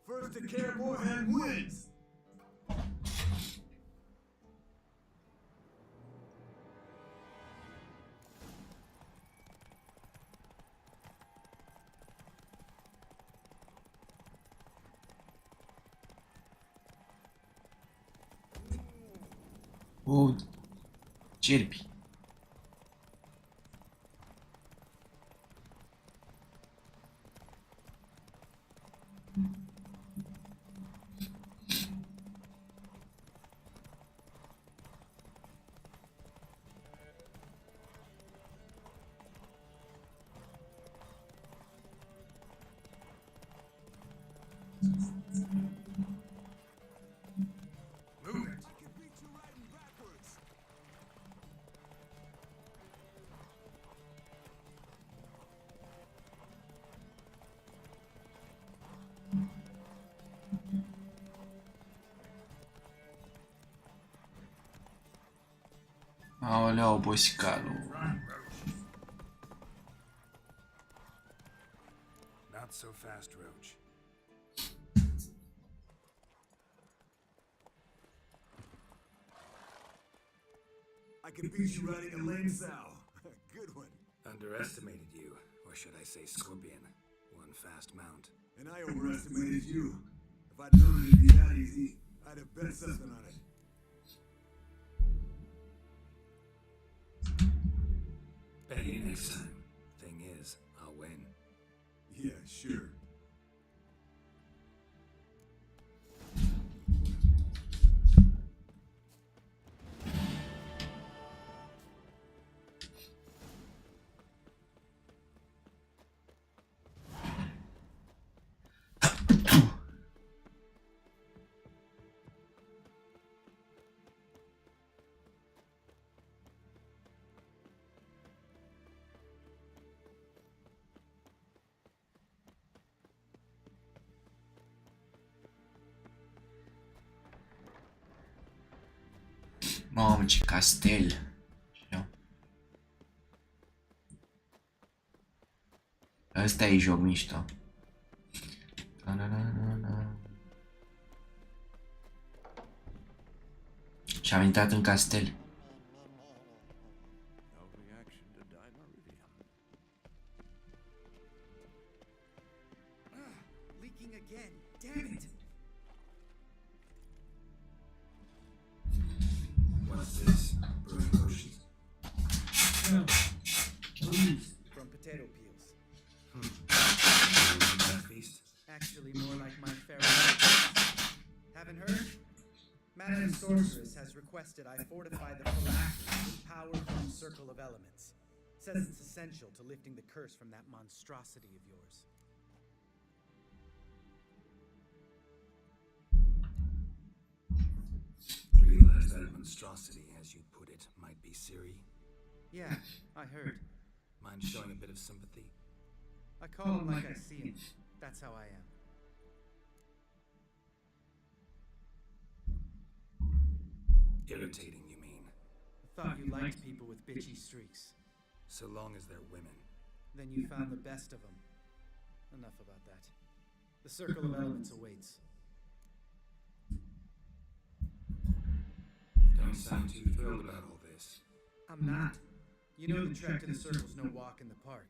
First to care more than wins! O, cerbi. Aoleu, boscalo. Not so fast, Roach. I can beat you riding a lame sow. Good one. Underestimated you, or should I say Scorpion. One fast mount. And I overestimated you. If I'd known it'd be that easy, I'd have bet something on it. Bet you next time. Thing is, I'll win. Yeah, sure. Mamă, ce castel. Ăsta e joc mișto. Și am intrat în castel. Leaking again. Damn it. What's this? Brewing potions? No. Booze from potato peels. That feast? Actually, more like my farewell. Haven't heard? Madam Sorceress has requested I fortify the phylactery with power from Circle of Elements. Says it's essential to lifting the curse from that monstrosity of yours. Realize that monstrosity, as you put it, might be Ciri? Yeah, I heard. Mind showing a bit of sympathy? I call him like I see him. That's how I am. Irritating, you mean? I thought you liked people with bitchy streaks. so long as they're women. Then you found the best of them. Enough about that. The Circle of Elements awaits. Don't sound too thrilled about all this. I'm not. You know the trek to the Circle's no walk in the park.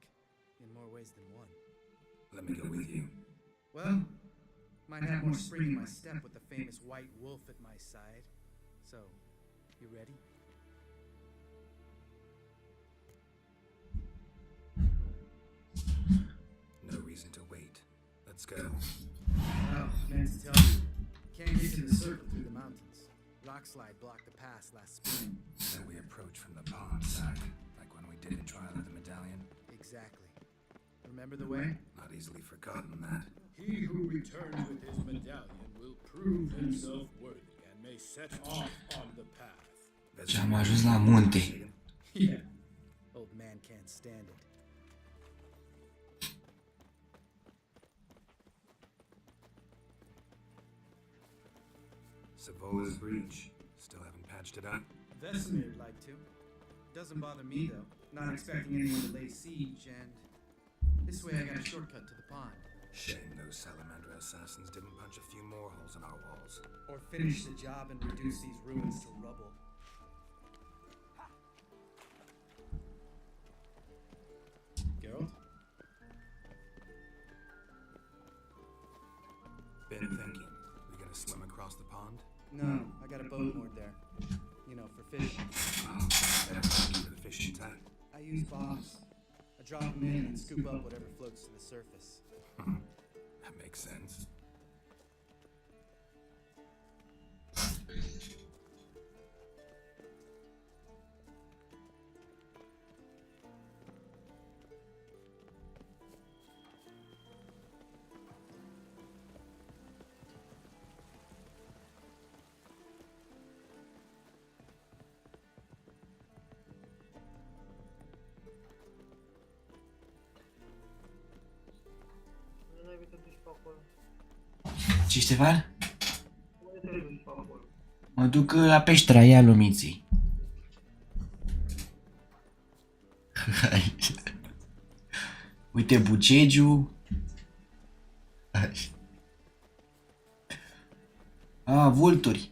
In more ways than one. Let me go with you. Well, might have more spring in my step with the famous white wolf at my side. So, you ready? No reason to wait. Let's go. Well, meant to tell you. Can't get to the Circle through the mountains. Rockslide blocked the pass last spring. So we approach from the pond side, like when we did the trial of the medallion. Exactly. Remember the way? Not easily forgotten that. He who returns with his medallion will prove himself worthy and may set off on the path. Și am ajuns la munte. Yeah. Old man can't stand it. Savola's breach. Still haven't patched it up. Vesemir'd like to. Doesn't bother me though. Not expecting anyone to lay siege, and this way I got a shortcut to the pond. Shame those Salamander assassins didn't punch a few more holes in our walls. Or finish the job and reduce these ruins to rubble. Geralt? Been thinking. We gonna swim across the pond? No, I got a boat moored there. You know, for fishing. Better thank you for the fishing tack. I use bombs. I drop them in and scoop up whatever floats to the surface. That makes sense. Nu ai te duci pe acolo. Ce, Ștefan? Unde te duci pe acolo? Mă duc la peștera ea lumiții. Uite bucegiu. Vulturi.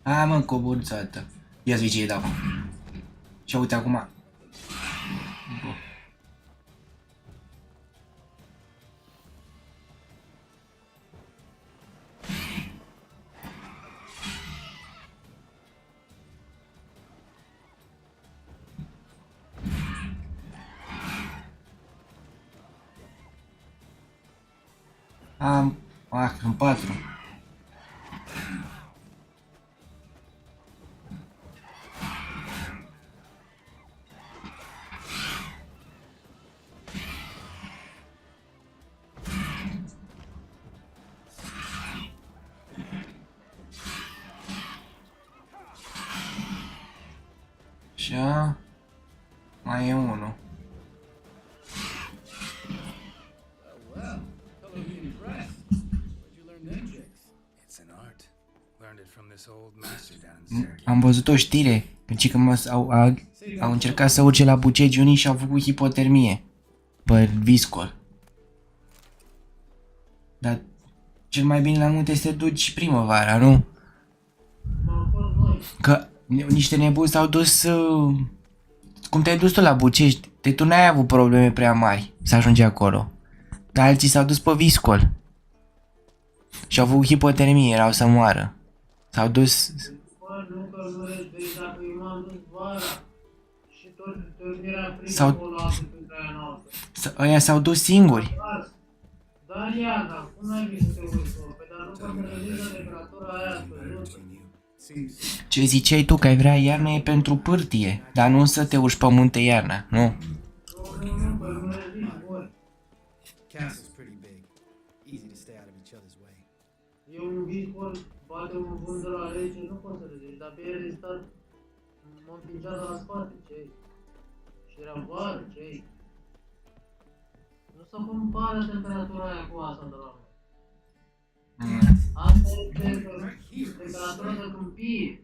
Mă, coborțată. Ia zi ce-i dau. Și uite acum. Sunt 4. Așa. Mai e unul. Well, hello, impressed. Where'd you learn them tricks? It's an art. Learned it from this old master down in Syracuse. Am văzut o știre. Deci că au încercat să urce la bucegi unii și au făcut hipotermie. Pe viscol. Dar cel mai bine la munte este duci primăvara, nu? Că niște nebuni s-au dus... Cum te-ai dus tu la Bucești? Tu n-ai avut probleme prea mari să ajungi acolo. Dar alții s-au dus pe viscol. Și au făcut hipotermie, erau să moară. S-au dus... Bă, nu că nu respect, dacă eu m-am dus vara și tot era primul Sau- acolo printre aia noastră. Ăia s-au dus singuri. Dar iarna, cum n-ai venit să te uiți acolo? Păi dar nu că să temperatura aia scăzută. Ce ziceai tu că ai vrea iarna e pentru pârtie, dar nu să te urci pe munte iarna, nu? Castle's pretty big. Easy to stay out of each other's way. E un viscol, bate un vânt de la rece, nu poți să reziști, dar pe el de stat mă împingea de la spate, ce-i? Și era vară, ce-i? Nu se compară temperatura aia cu asta de la noi. Asta este temperatura de câmpie.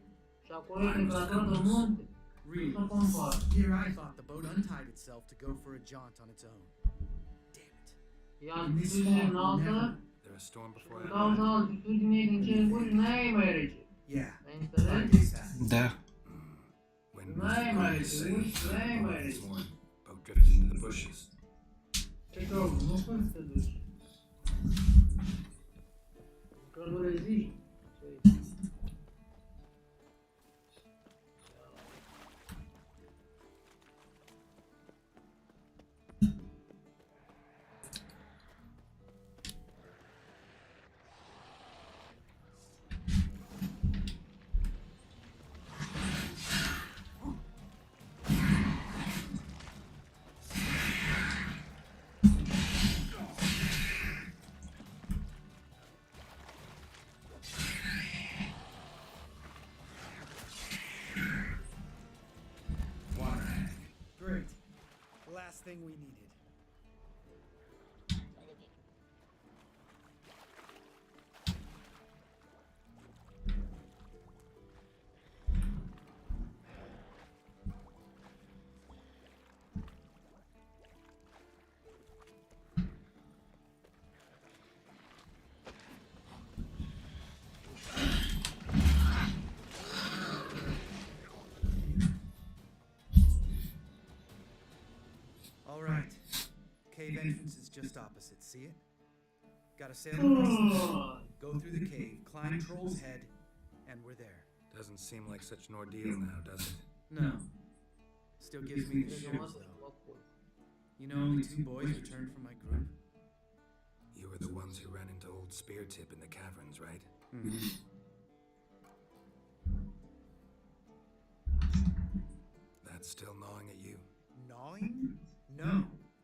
acolo e temperatură de munte. Really? Nu compar. Here I thought the boat untied itself to go for a jaunt on its own. E altitudine înaltă, There a storm din before I cauza altitudinii din cercuri n-ai mai rece. Yeah. Ai înțeles? Da. when N-ai mai rece, say n-ai mai this rece. morning, boat drifted into the bushes. Ce cău, nu cum să te duci? Că nu reziști. Great. Last thing we needed. All right. Cave entrance is just opposite. See it? Gotta sail across, go through the cave, climb Troll's Head, and we're there. Doesn't seem like such an ordeal now, does it? No. Still gives me the shivers, though. You know, only 2 boys returned from my group. You were the ones who ran into old Spear Tip in the caverns, right? Mm-hmm. That's still gnawing at you. Gnawing? No.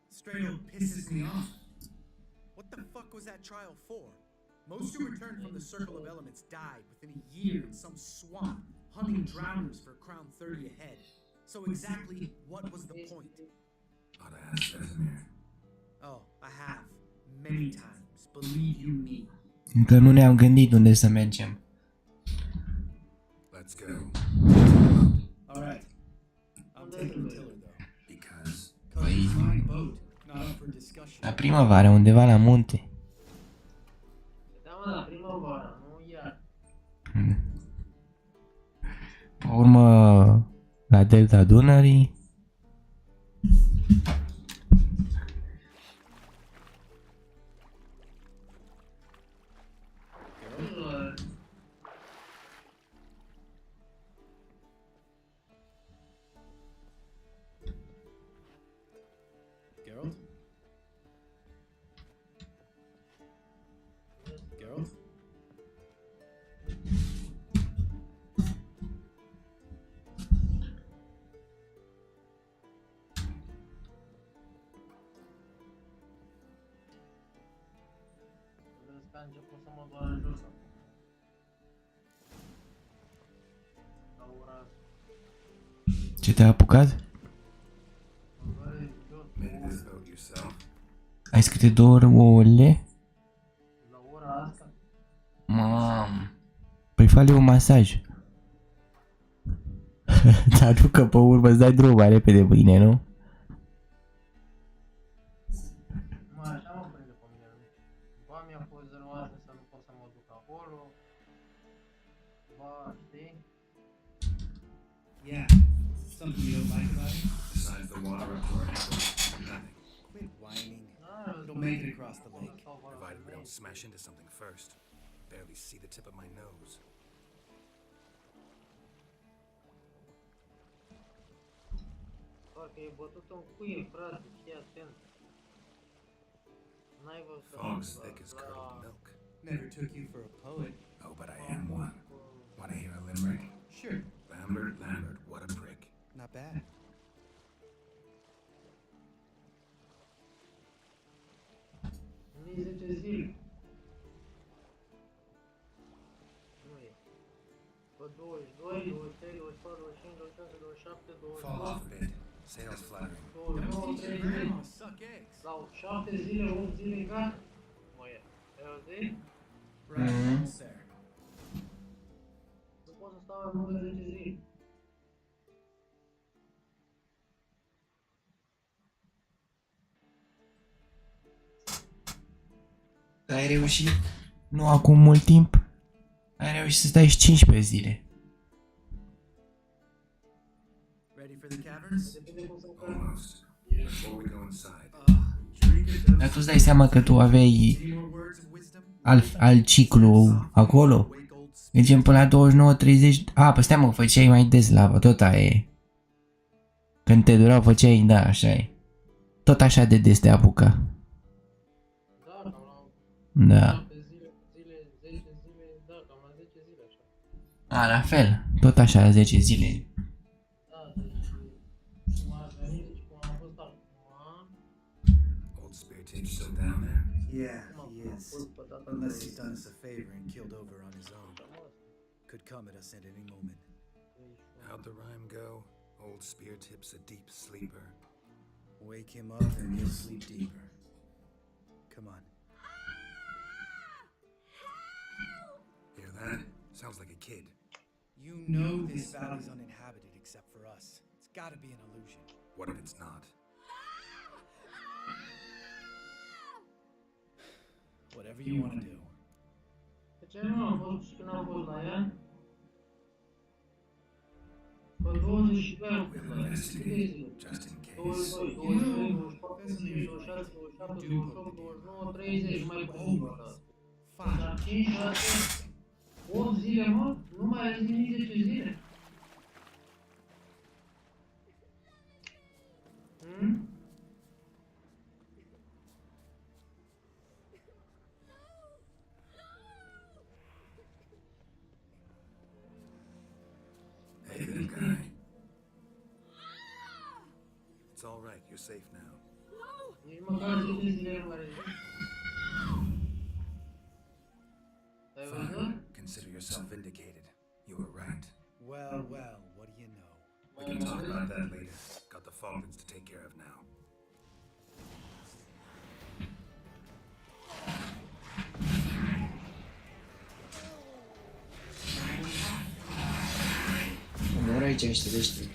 Straight up pisses me off. What the fuck was that trial for? Most who returned from the Circle of Elements died within a year in some swamp, hunting drowners for crown 30 a head. So exactly what was the point? Ought to ask Vesemir. Oh, I have. Many times. Believe you me. Încă nu ne-am gândit unde să mergem. Let's go. Alright. I'm taking Tiller, though. Because Cause it's my boat, not up for discussion. La primăvară, undeva la munte. Da, mă, la primăvară, nu iar. Pe urmă, la delta Dunării. Geralt? Geralt? Vezi că a început să mă doară jos acum. La ora asta. Ce te-a apucat? Mă doare jos. Made this boat yourself? Ai scris de 2 ori ouăle? La ora asta. Mam. Păi fă-le un masaj. Dar nu că pe urmă îți dai drumul mai repede mâine, nu? Mă, așa mă prinde pe mine. Ba mi-a fost răoasă să nu pot să mă duc acolo. Ba, știi? Yeah. Something you don't like about it? Besides the water report, nothing. Quit whining. It'll make it across the lake. Provided we don't smash into something first. Barely see the tip of my nose. Parcă e bătut un cuie, frate, fii atent. N-ai văzut Fog's thick as curdled milk. Never took you for a poet. Oh, but I am one. Want to hear a limerick? Sure. Lambert, Lambert, what a prick. Not bad. Nici 10 zile. Nu e. Pe 22, 23, 24, 25, 26, 27, Fall off a 28, bit. Sails fluttering. 29, 30. Suck eggs. Sau 7 zile, 8 zile, gata. Mă e. Ai auzit? Right, sir. pot să stau mai mult de 10 zile. Dar ai reușit, nu acum mult timp, ai reușit să stai și 15 zile. Ready for the caverns? Almost. Before we go inside. Dar tu îți dai seama că tu aveai alt ciclu acolo? Deci până la 29-30... A, păi stai mă, făceai mai des la... Tot aia e. Când te durau făceai, da, așa e. Tot așa de des te apucă. Da. A, la fel. Tot așa, 10 zile. Old Spirit Tip's still down there? Yeah, he is. Unless he's done us a favor and killed over on his own. Could come at us at any moment. How'd the rhyme go? Old Spear Tip's a deep sleeper. Wake him up and he'll sleep deeper. Come on. Hear that? Sounds like a kid. You know this valley's uninhabited except for us. It's gotta be an illusion. What if it's not? Whatever you want to do. De ce nu am fost și când am fost la ea? Pe 22 am fost la ea. Just in case. 22, 23, 24, 25, 26, 27, 28, 29, 30, mai puțin o dată. Dar 5, 6, 8 zile, mă? Nu mai ai nici 10 zile. Hey, little guy. It's all right. You're safe now. Nici măcar 10 zile nu mai ai. Ai văzut? Consider yourself vindicated. You were right. Well, well, what do you know? We can talk about that later. Got the Falcons to take care of now. Mor aici ăștia de știi.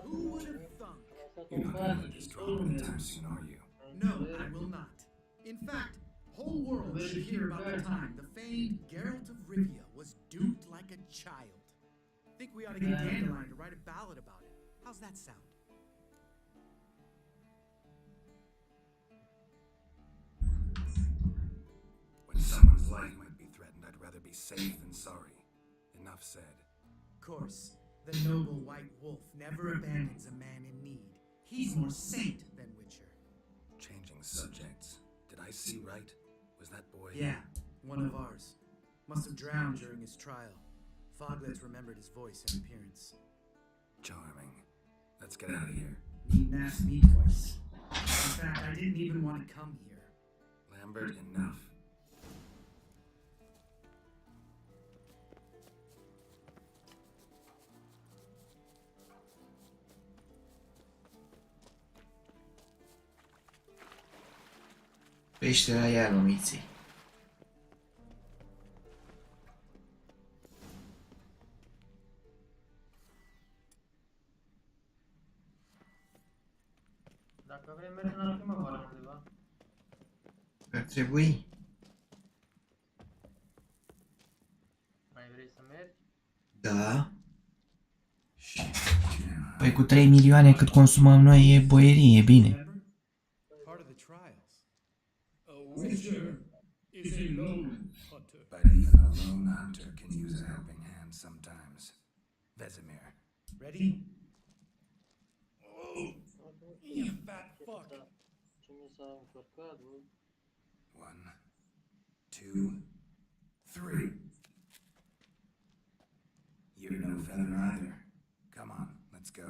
Who would have thunk? You're not gonna let this drop anytime soon, are you? No, I will not. In fact, whole world should hear about the time the famed Geralt of Rivia was duped like a child. Think we ought to get Dandelion to write a ballad about it. How's that sound? When someone's life might be threatened, I'd rather be safe than sorry. Enough said. Of course, the noble White Wolf never abandons a man in need. He's more saint than Witcher. Changing subjects. Did I see right? Was that boy? Yeah, one of ours. Must have drowned during his trial. Foglets remembered his voice and appearance. Charming. Let's get out of here. Needn't ask me twice. In fact, I didn't even want to come here. Lambert, enough. Peștera Ialomiței. Dacă vrei, mergem la primăvară undeva. Ar trebui. Mai vrei să mergi? Da. Păi cu 3 milioane cât consumăm noi e boierie, e bine. Part of the trials. A witcher is a lone hunter. But even a lone hunter can use a helping hand sometimes. Vesemir. Ready? Oh, you fat fuck. Ce mi s-a încărcat, bă? 1, 2, 3. You're no feather either. Come on, let's go.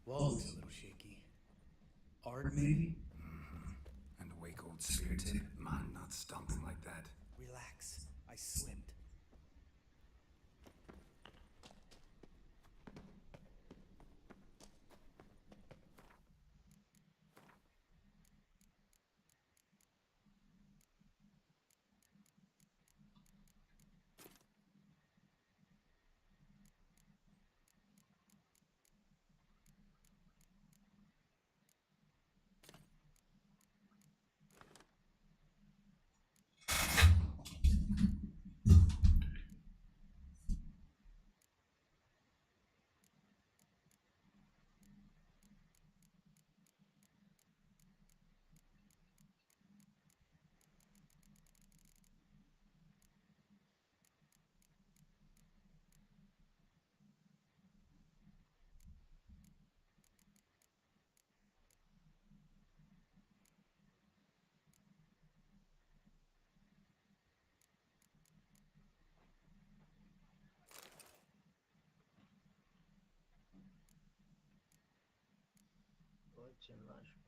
Wallet's a little shaky. Art, maybe? And wake old spear tip? Man, not stomping like that. Relax. I slipped. Bă, ce nașpa.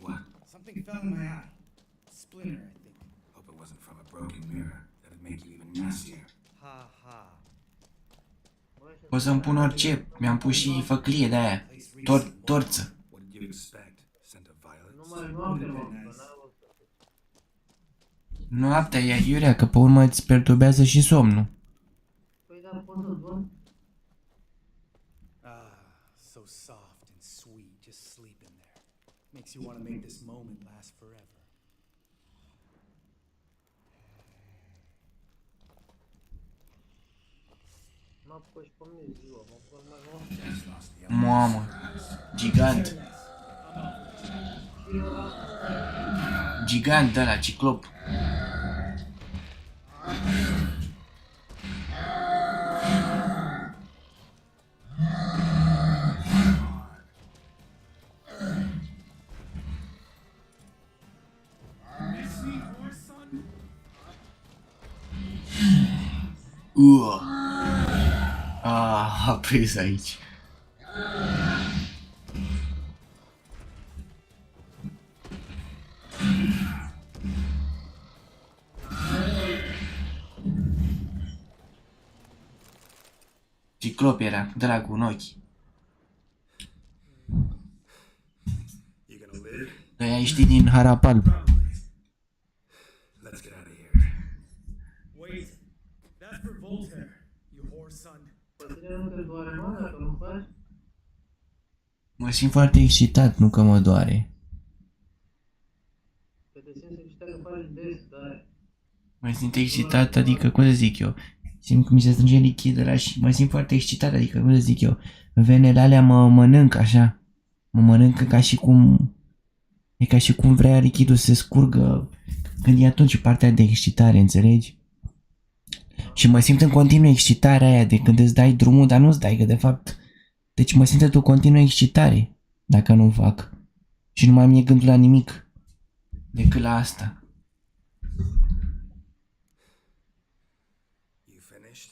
What? Something fell in my eye. Splinter, I think. Hope it wasn't from a broken mirror. That'd make you even nastier. Ha ha. O să-mi pun orice. Mi-am pus și făclie de-aia. Torță. What did you expect? Scent of violets? Numai noapte, mă, că n-ai văzut. Noaptea e aiurea, că pe urmă îți perturbează și somnul. Păi, dar pot să dorm? Ah, so soft and sweet, just sleeping there. Makes you want to make this moment last forever. Mă apucă și pe mine ziua, mă apucă numai noapte. Mamă, gigant. Gigant ăla, ciclop. A prins aici. Ciclop era, dracu în ochi. Ăia știi din Harapal. Let's get out of here. Wait, that's for Voltaire, you whore son. Pe tine nu te doare, mă, dacă nu faci? Mă simt foarte excitat, nu că mă doare. Că te simți excitat că faci des, dar... Mă simt excitat, adică, cum să zic eu, simt cum mi se strânge lichidul și mă simt foarte excitat, adică, cum să zic eu, venele alea mă mănâncă așa, mă mănâncă ca și cum, e ca și cum vrea lichidul să se scurgă când e atunci partea de excitare, înțelegi? Și mă simt în continuu excitarea aia de când îți dai drumul, dar nu-ți dai, că de fapt, deci mă simt într-o continuă excitare, dacă nu fac. Și nu mai am gândul la nimic decât la asta.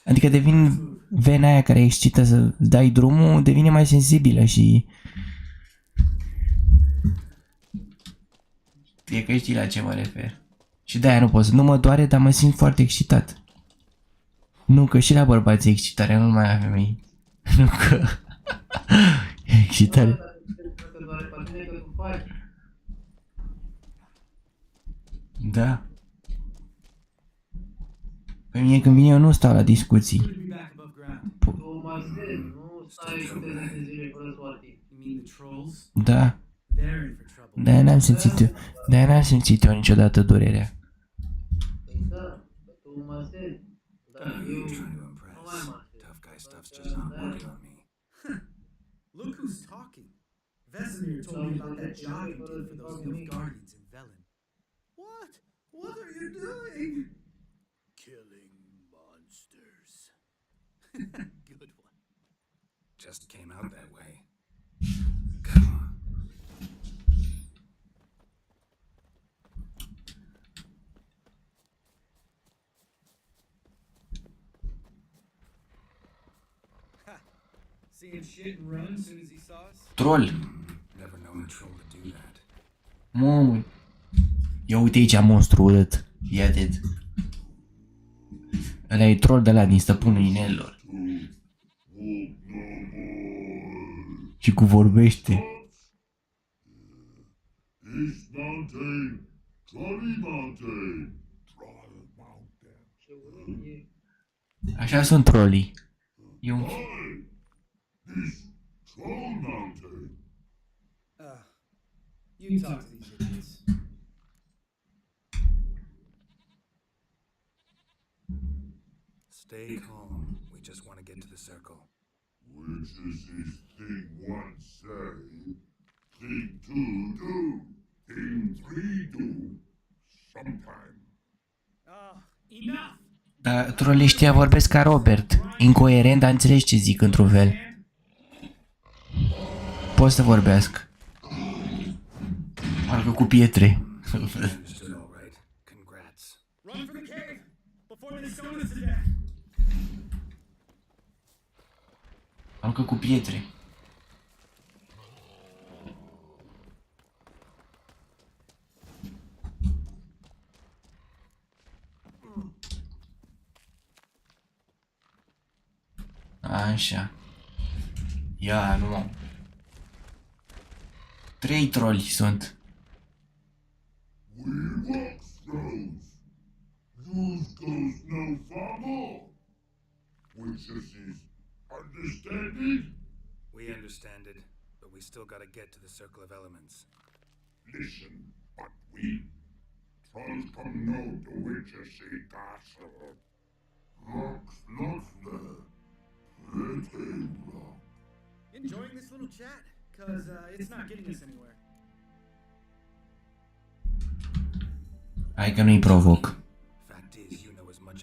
Adică devin vena aia care excită să dai drumul, devine mai sensibilă și... E că știi la ce mă refer. Și de-aia nu pot să... Nu mă doare, dar mă simt foarte excitat. Nu, că și la bărbați e excitarea, nu numai la femei. Nu că... e excitare. Dacă doare pe tine că tu faci. Da. Pe mine când vine eu nu stau la discuții. Tu mai stai, nu stai câte de zile fără să o atingi. Da. De-aia n-am simțit eu niciodată durerea. Păi da, tu mai stai. Dar eu nu mai mă Tough guy stuff's just not working on me. Look who's talking. Vesemir told me about that job you did for those Nilfgaardians in Velen. What? What are you doing? Killing monsters. Good one. Just came out that way. Come on. Seeing shit and run as soon as he saw us? Troll. Never known a troll to do that. Mamă. Ia uite aici monstru urât. Ia dead. Ăla e troll de la din stăpânul inelelor. Și cu vorbește. This mountain, Trolley Mountain. Troll Mountain. Așa sunt trollii. E un... This Troll Mountain. You talk to these idiots. Stay calm. We just want to get to the circle. Which is his thing one say, thing two do, thing three do, sometime. Enough! Dar trolii ăștia vorbesc ca Robert. Incoerent, dar înțelegi ce zic într-un fel. Pot să vorbească. Parcă cu pietre. Run for the cave before they stone us to death! Parcă cu pietre. Așa. Ia, nu mă. 3 troli sunt. We walk throws. Use goes no far more. Which is understand it? We understand it, but we still gotta get to the Circle of Elements. Listen, but we trolls come no to Witchersea Castle. Rocks not there. Pretty rock. Enjoying this little chat? Cause it's not getting us anywhere. Hai că nu-i provoc.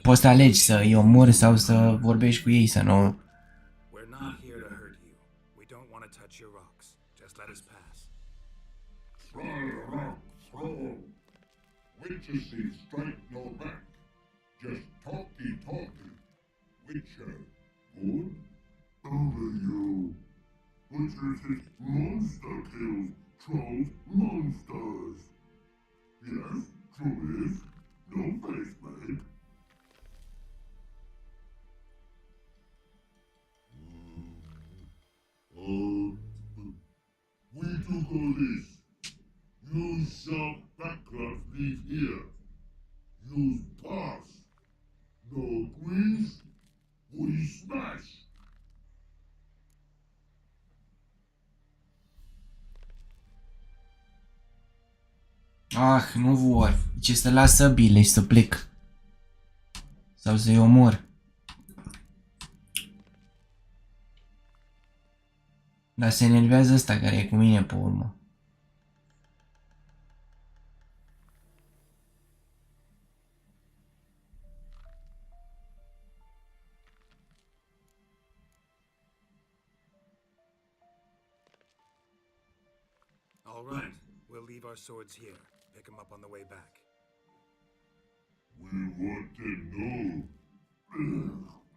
Poți să alegi să îi omori sau să vorbești cu ei, să nu... We're not here to hurt you. We don't want to touch your rocks. Just let us pass. Try rock throw. Witchersea strike no back. Just talky. Witcher, good? Over you. Witchersea monster kills trolls monsters. Yes, true is. No face made. We took all this. You shall backcraft leave here. Use pass. No agrees. We smash. Ah, nu vor. Ce să las săbile și să plec. Sau să-i omor. Dar se enervează ăsta care e cu mine pe urmă. All right, we'll leave our swords here. Pick them up on the way back. We want to know.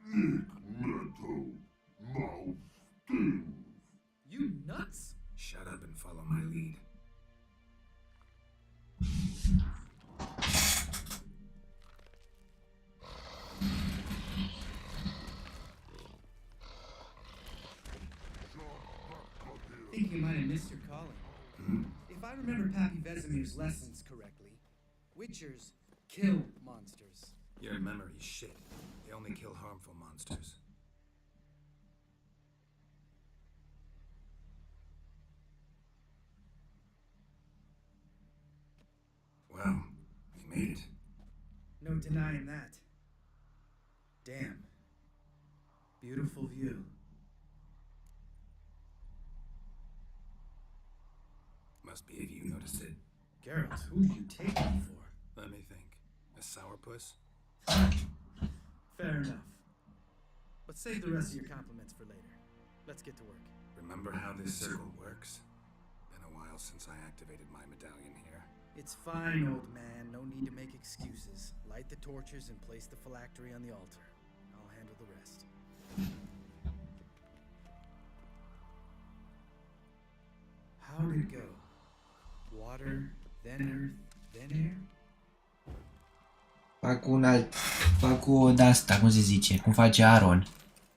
Thick metal. Mouth stings. You nuts? Shut up and follow my lead. Think you might have missed your calling. If I remember Pappy Vesemir's lessons correctly, Witchers kill monsters. Your memory's shit. They only kill harmful monsters. Well, we made it. No denying that. Damn. Beautiful view. must be if you noticed it. Geralt, who do you take me for? Let me think. A sourpuss? Fair enough. But save the rest of your compliments for later. Let's get to work. Remember how this circle works? Been a while since I activated my medallion here. It's fine, old man. No need to make excuses. Light the torches and place the phylactery on the altar. I'll handle the rest. How did it go? Water, then earth, then air? Fac o de-asta, cum se zice, cum face Aron.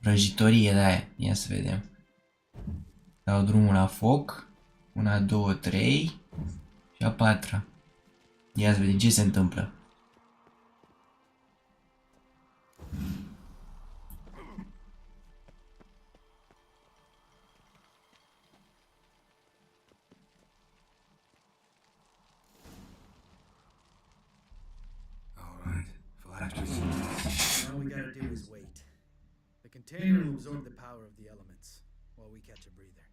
Vrăjitorie de-aia. Ia să vedem. Dau drumul la foc. 1, 2, 3. Și a 4-a. Ia să vedem ce se întâmplă. All we gotta do is wait. The container will absorb the power of the elements, while we catch a breather.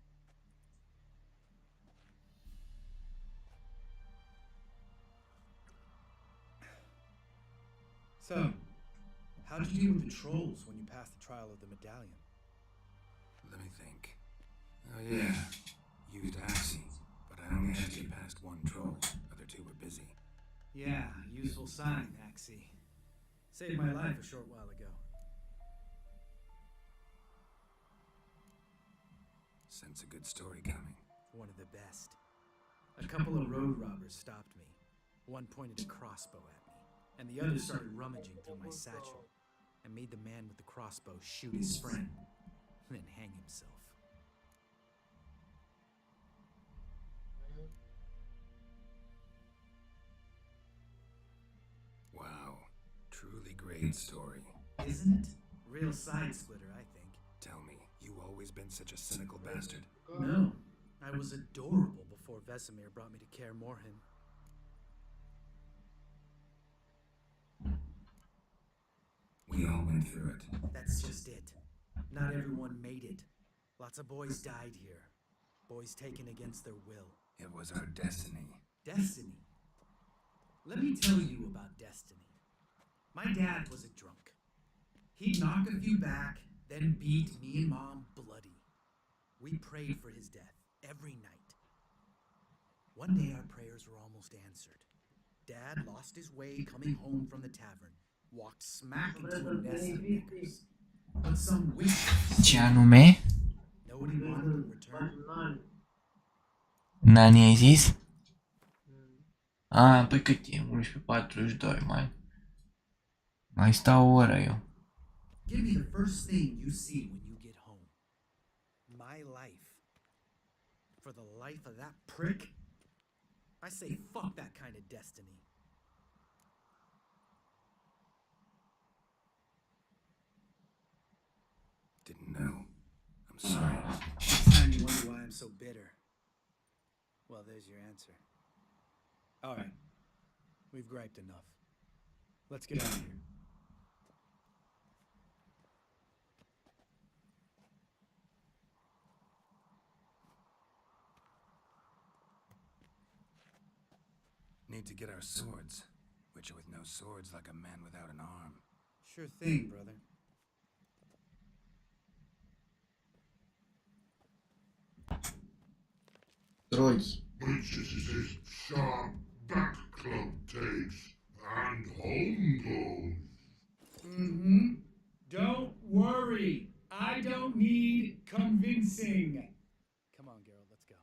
So, how'd you deal with the trolls when you passed the trial of the medallion? Let me think. Oh yeah, used Axie, but I only had to get past one troll. Other two were busy. Yeah, useful sign, Axie. Saved my life a short while ago. Sense a good story coming. One of the best. A couple of road robbers stopped me. One pointed a crossbow at me, and the other started rummaging through my satchel, and made the man with the crossbow shoot his friend, then hang himself. Wow, truly great story. Isn't it? Real side splitter, I think. Tell me, you always been such a cynical bastard? No, I was adorable before Vesemir brought me to Kaer Morhen. We all went through it. That's just it. Not everyone made it. Lots of boys died here. Boys taken against their will. It was our destiny. Destiny? Let me tell you about destiny. My dad was a drunk. He'd knock a few back, then beat me and Mom bloody. We prayed for his death every night. One day our prayers were almost answered. Dad lost his way coming home from the tavern, walked smack into a nest of niggers. But some witch... Ce anume? Know what he wanted in return? Nani ai zis? Păi cât e? 11:42, mai stau o oră eu. Give me the first thing you see when you get home. My life. For the life of that prick? I say fuck that kind of destiny. Didn't know. I'm sorry. Next time you wonder why I'm so bitter. Well, there's your answer. Alright. We've griped enough. Let's get out of here. Need to get our swords. Witcher with no swords like a man without an arm. Sure thing, brother. Troli. Witches' sharp back club takes and home goes. Mm-hmm. Don't worry. I don't need convincing. Come on, Geralt, let's go.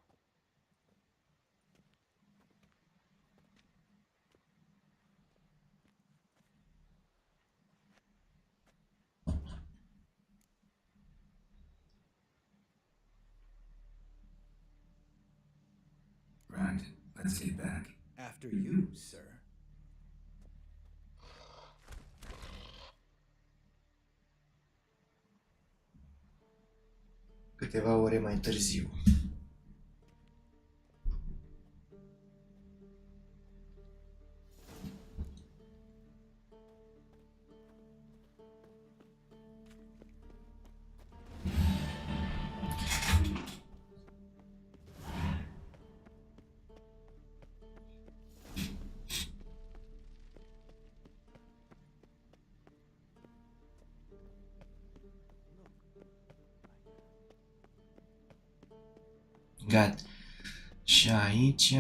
Right, let's get back. After you, sir. Câteva ore mai târziu. Gata. Și aici...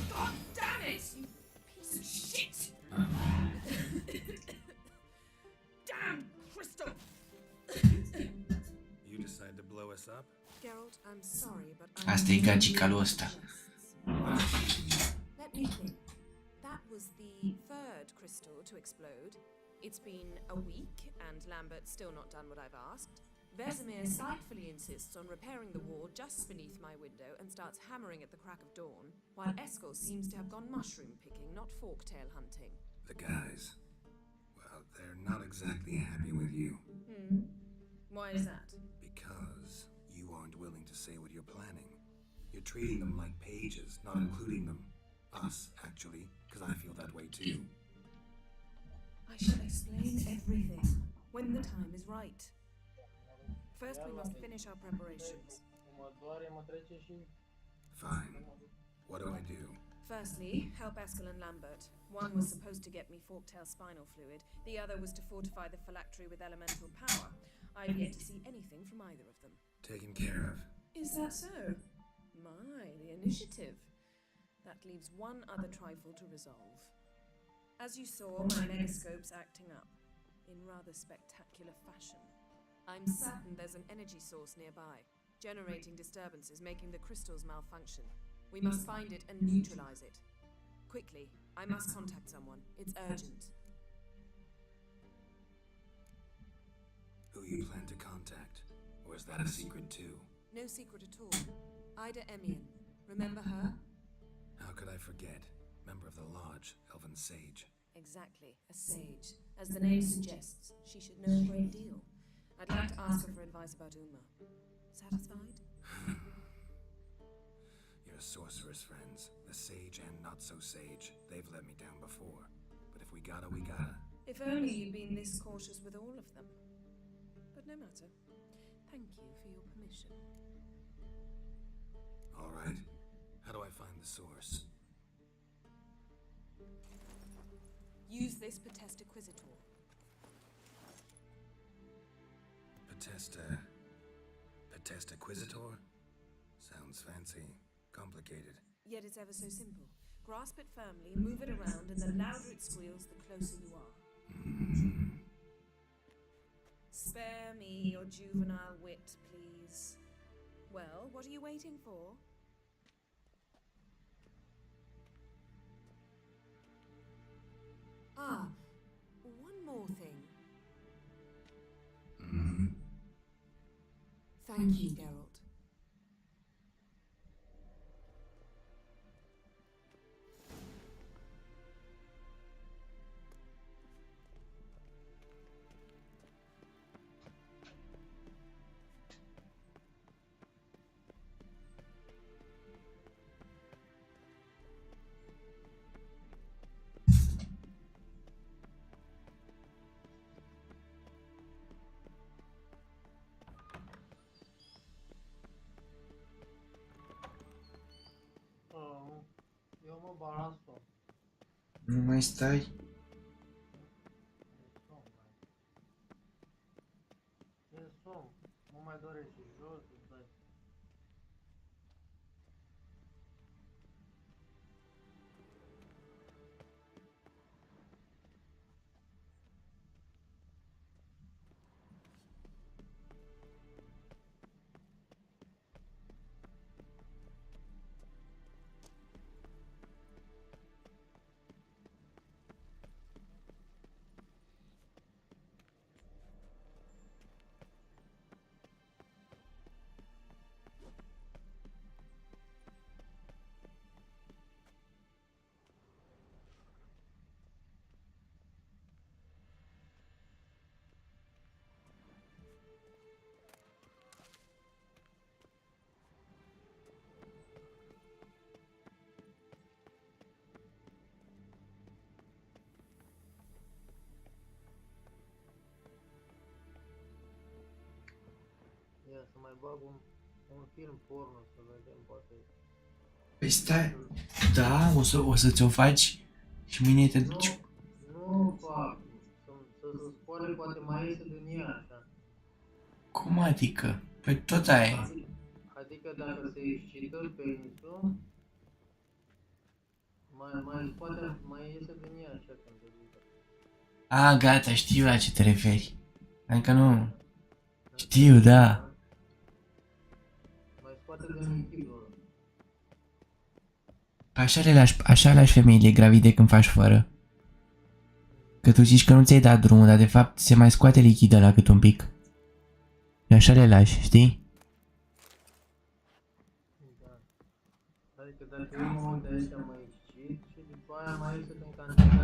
God damn it, you piece of shit! Damn crystal! You decide to blow us up? Geralt, I'm sorry, but Asta e gagica lui ăsta. Let me think. That was the third crystal to explode. It's been a week, and Lambert's still not done what I've asked. Vesemir spitefully insists on repairing the wall just beneath my window and starts hammering at the crack of dawn, while Eskel seems to have gone mushroom picking, not forktail hunting. The guys. Well, they're not exactly happy with you. Why is that? Because you aren't willing to say what you're planning. You're treating them like pages, not including them. Us, actually, because I feel that way too. I shall explain everything when the time is right. First, we must finish our preparations. Fine. What do I do? Firstly, help Eskel and Lambert. One was supposed to get me forktail spinal fluid, the other was to fortify the phylactery with elemental power. I've yet to see anything from either of them. Taken care of. Is that so? My, the initiative. That leaves one other trifle to resolve. As you saw, my megascope's acting up, in rather spectacular fashion. I'm certain there's an energy source nearby, generating disturbances, making the crystals malfunction. We must find it and neutralize it. Quickly, I must contact someone. It's urgent. Who you plan to contact? Or is that a secret too? No secret at all. Ida Emian. Remember her? How could I forget? Member of the Lodge, Elven Sage. Exactly, a sage. As the name suggests, she should know a great deal. I'd like to ask her for advice about Uma. Satisfied? Your sorceress friends, the sage and not so sage, they've let me down before. But if we gotta, we gotta. If only you'd been this cautious with all of them. But no matter. Thank you for your permission. All right. How do I find the source? Use this Potesta Quisitor. Potesta Quisitor? Sounds fancy. Complicated. Yet it's ever so simple. Grasp it firmly, move it around, and the louder it squeals, the closer you are. Spare me your juvenile wit, please. Well, what are you waiting for? Ah, one more thing. Thank you, Geralt. Eu mă balas tot. Nu mai stai? E somn. Mă mai dorește jos, îți dai. să mai bag un film porno să vedem, poate. Păi stai, da, o să ți-o faci și mâine te duci. Nu fac, să se scoale, poate mai iese din ea, așa. Cum adică? Păi tot aia e. Adică dacă se excită penisul, mai iese din ea, așa, când te duci. A, gata, știu la ce te referi. Adică nu. Știu, da. Mai scoate din echilul. Așa lași femeile gravide când faci fără. Că tu zici că nu ți-ai dat drumul, dar de fapt se mai scoate lichidă la cât un pic. Și așa le lași, știi? Da. Adică dacă eu mă uit de aici, mă excit și după aia mai iese din cantitate.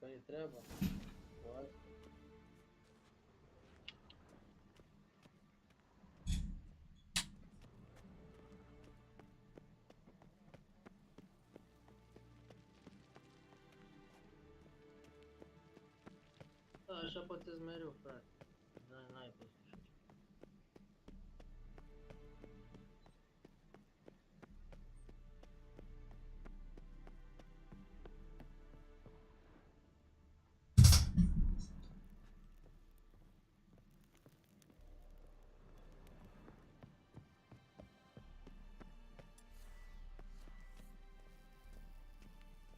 Care e treaba? Cu asta. Da, așa pățesc mereu, frate. N-ai pus așa ceva.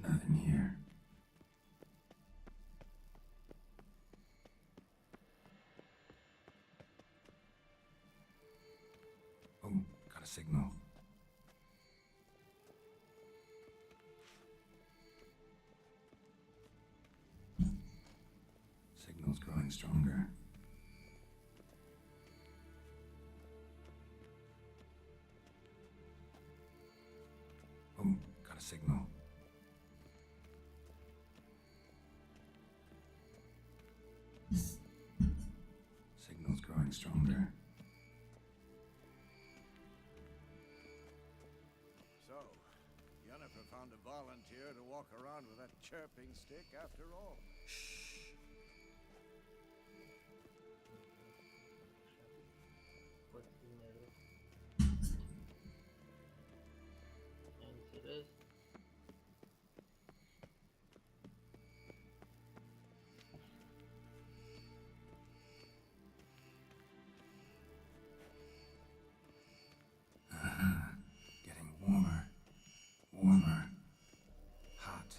Nothing here. Oh, got a signal. Signal's growing stronger. Oh, got a signal. Signal's growing stronger. So, Yennefer found a volunteer to walk around with that chirping stick after all. Pățesc mereu. Ai înțeles? Getting warmer. Warmer. Hot.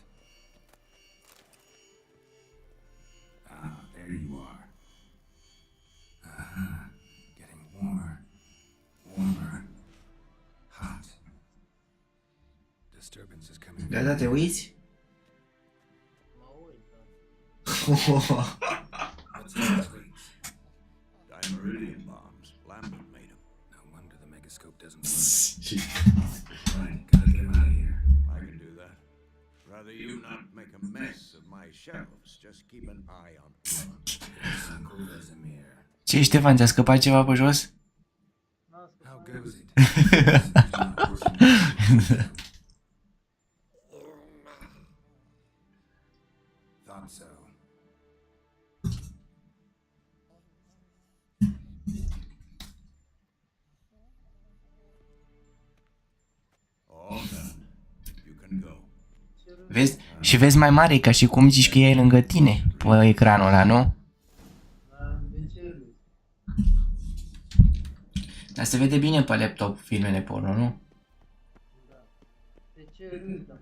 Ah, there you are. Getting warmer. Warmer. Hot. Disturbance is coming. Gata, te uiți? Mă uit, da. What's in these? Dimeridian bombs. Lambert made them. No wonder the megascope doesn't work. Right, gotta get him out of here. I can do that. Rather you not make a mess of my shelves. Just keep an eye on Uncle Vesemir. Ce, Ștefan, ți-a scăpat ceva pe jos? How goes it? Thought so. All done. You can go. Vezi? Și vezi mai mare, ca și cum zici că e lângă tine pe ecranul ăla, nu? De ce râzi? Dar se vede bine pe laptop filmele porno, nu? Da. De ce râzi, da?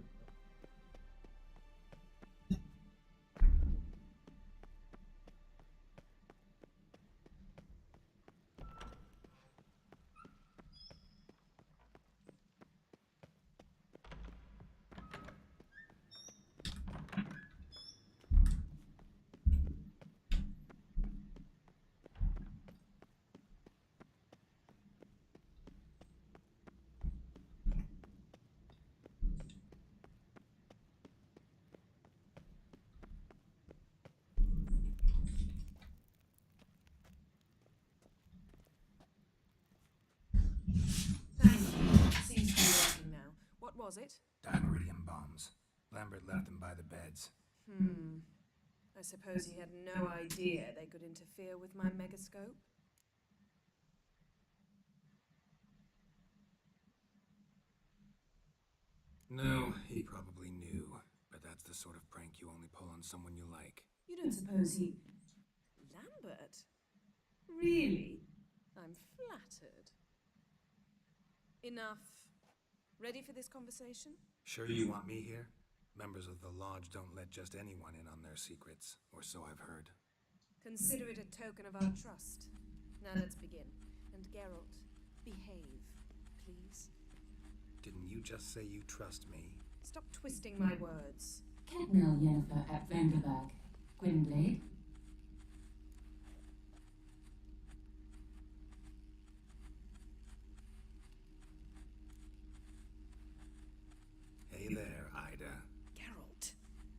deposit? Dimeridium bombs. Lambert left them by the beds. I suppose he had no idea they could interfere with my megascope. No, he probably knew. But that's the sort of prank you only pull on someone you like. You don't suppose he... Lambert? Really? I'm flattered. Enough. Ready for this conversation? Sure you want me here? Members of the Lodge don't let just anyone in on their secrets, or so I've heard. Consider it a token of our trust. Now let's begin. And Geralt, behave, please. Didn't you just say you trust me? Stop twisting my words. Ketnel Yennefer at Vengerberg. Gwynblade. Hey there, Ida. Geralt.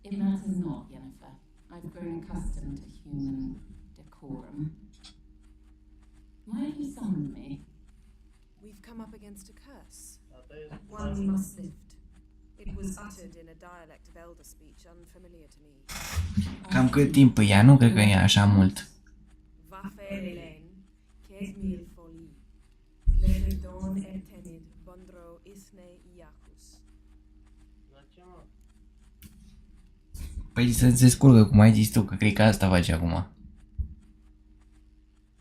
It matters not, Yennefer. I've grown accustomed to human decorum. Why have you summoned me? We've come up against a curse. Asta e One we must lift. It was uttered in a dialect of elder speech unfamiliar to me. Cam cât timp e ea? Nu cred că e așa mult. Vafelelen, Kesmil foli, Levedon etenid, Bondro isne iacus. Dar ce mă? Păi să se scurgă, cum ai zis tu, că cred că asta face acum.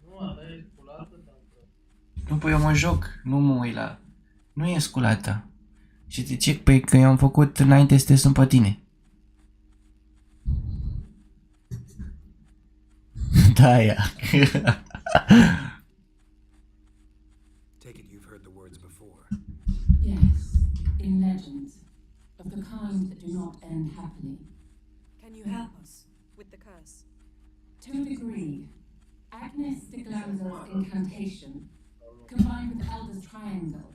Nu, asta e sculată, dacă... Nu, păi eu mă joc, nu mă uit la... Nu e sculată. Și de ce? Păi că eu am făcut înainte să te sun pe tine. Da, ea. Take it you've heard the words before. Yes, in legends, of the kind that do not end happily. Can you help us with the curse? To a degree, Agnes de Glanzel's incantation, combined with Elder's triangle,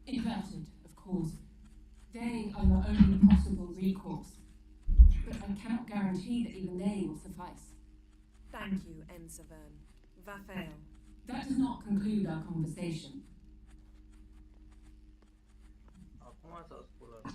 inverted, of course, they are your only possible recourse. But I cannot guarantee that even they will suffice. Thank you, Ensavern. Vafael. That does not conclude our conversation. Acum s-a sculat.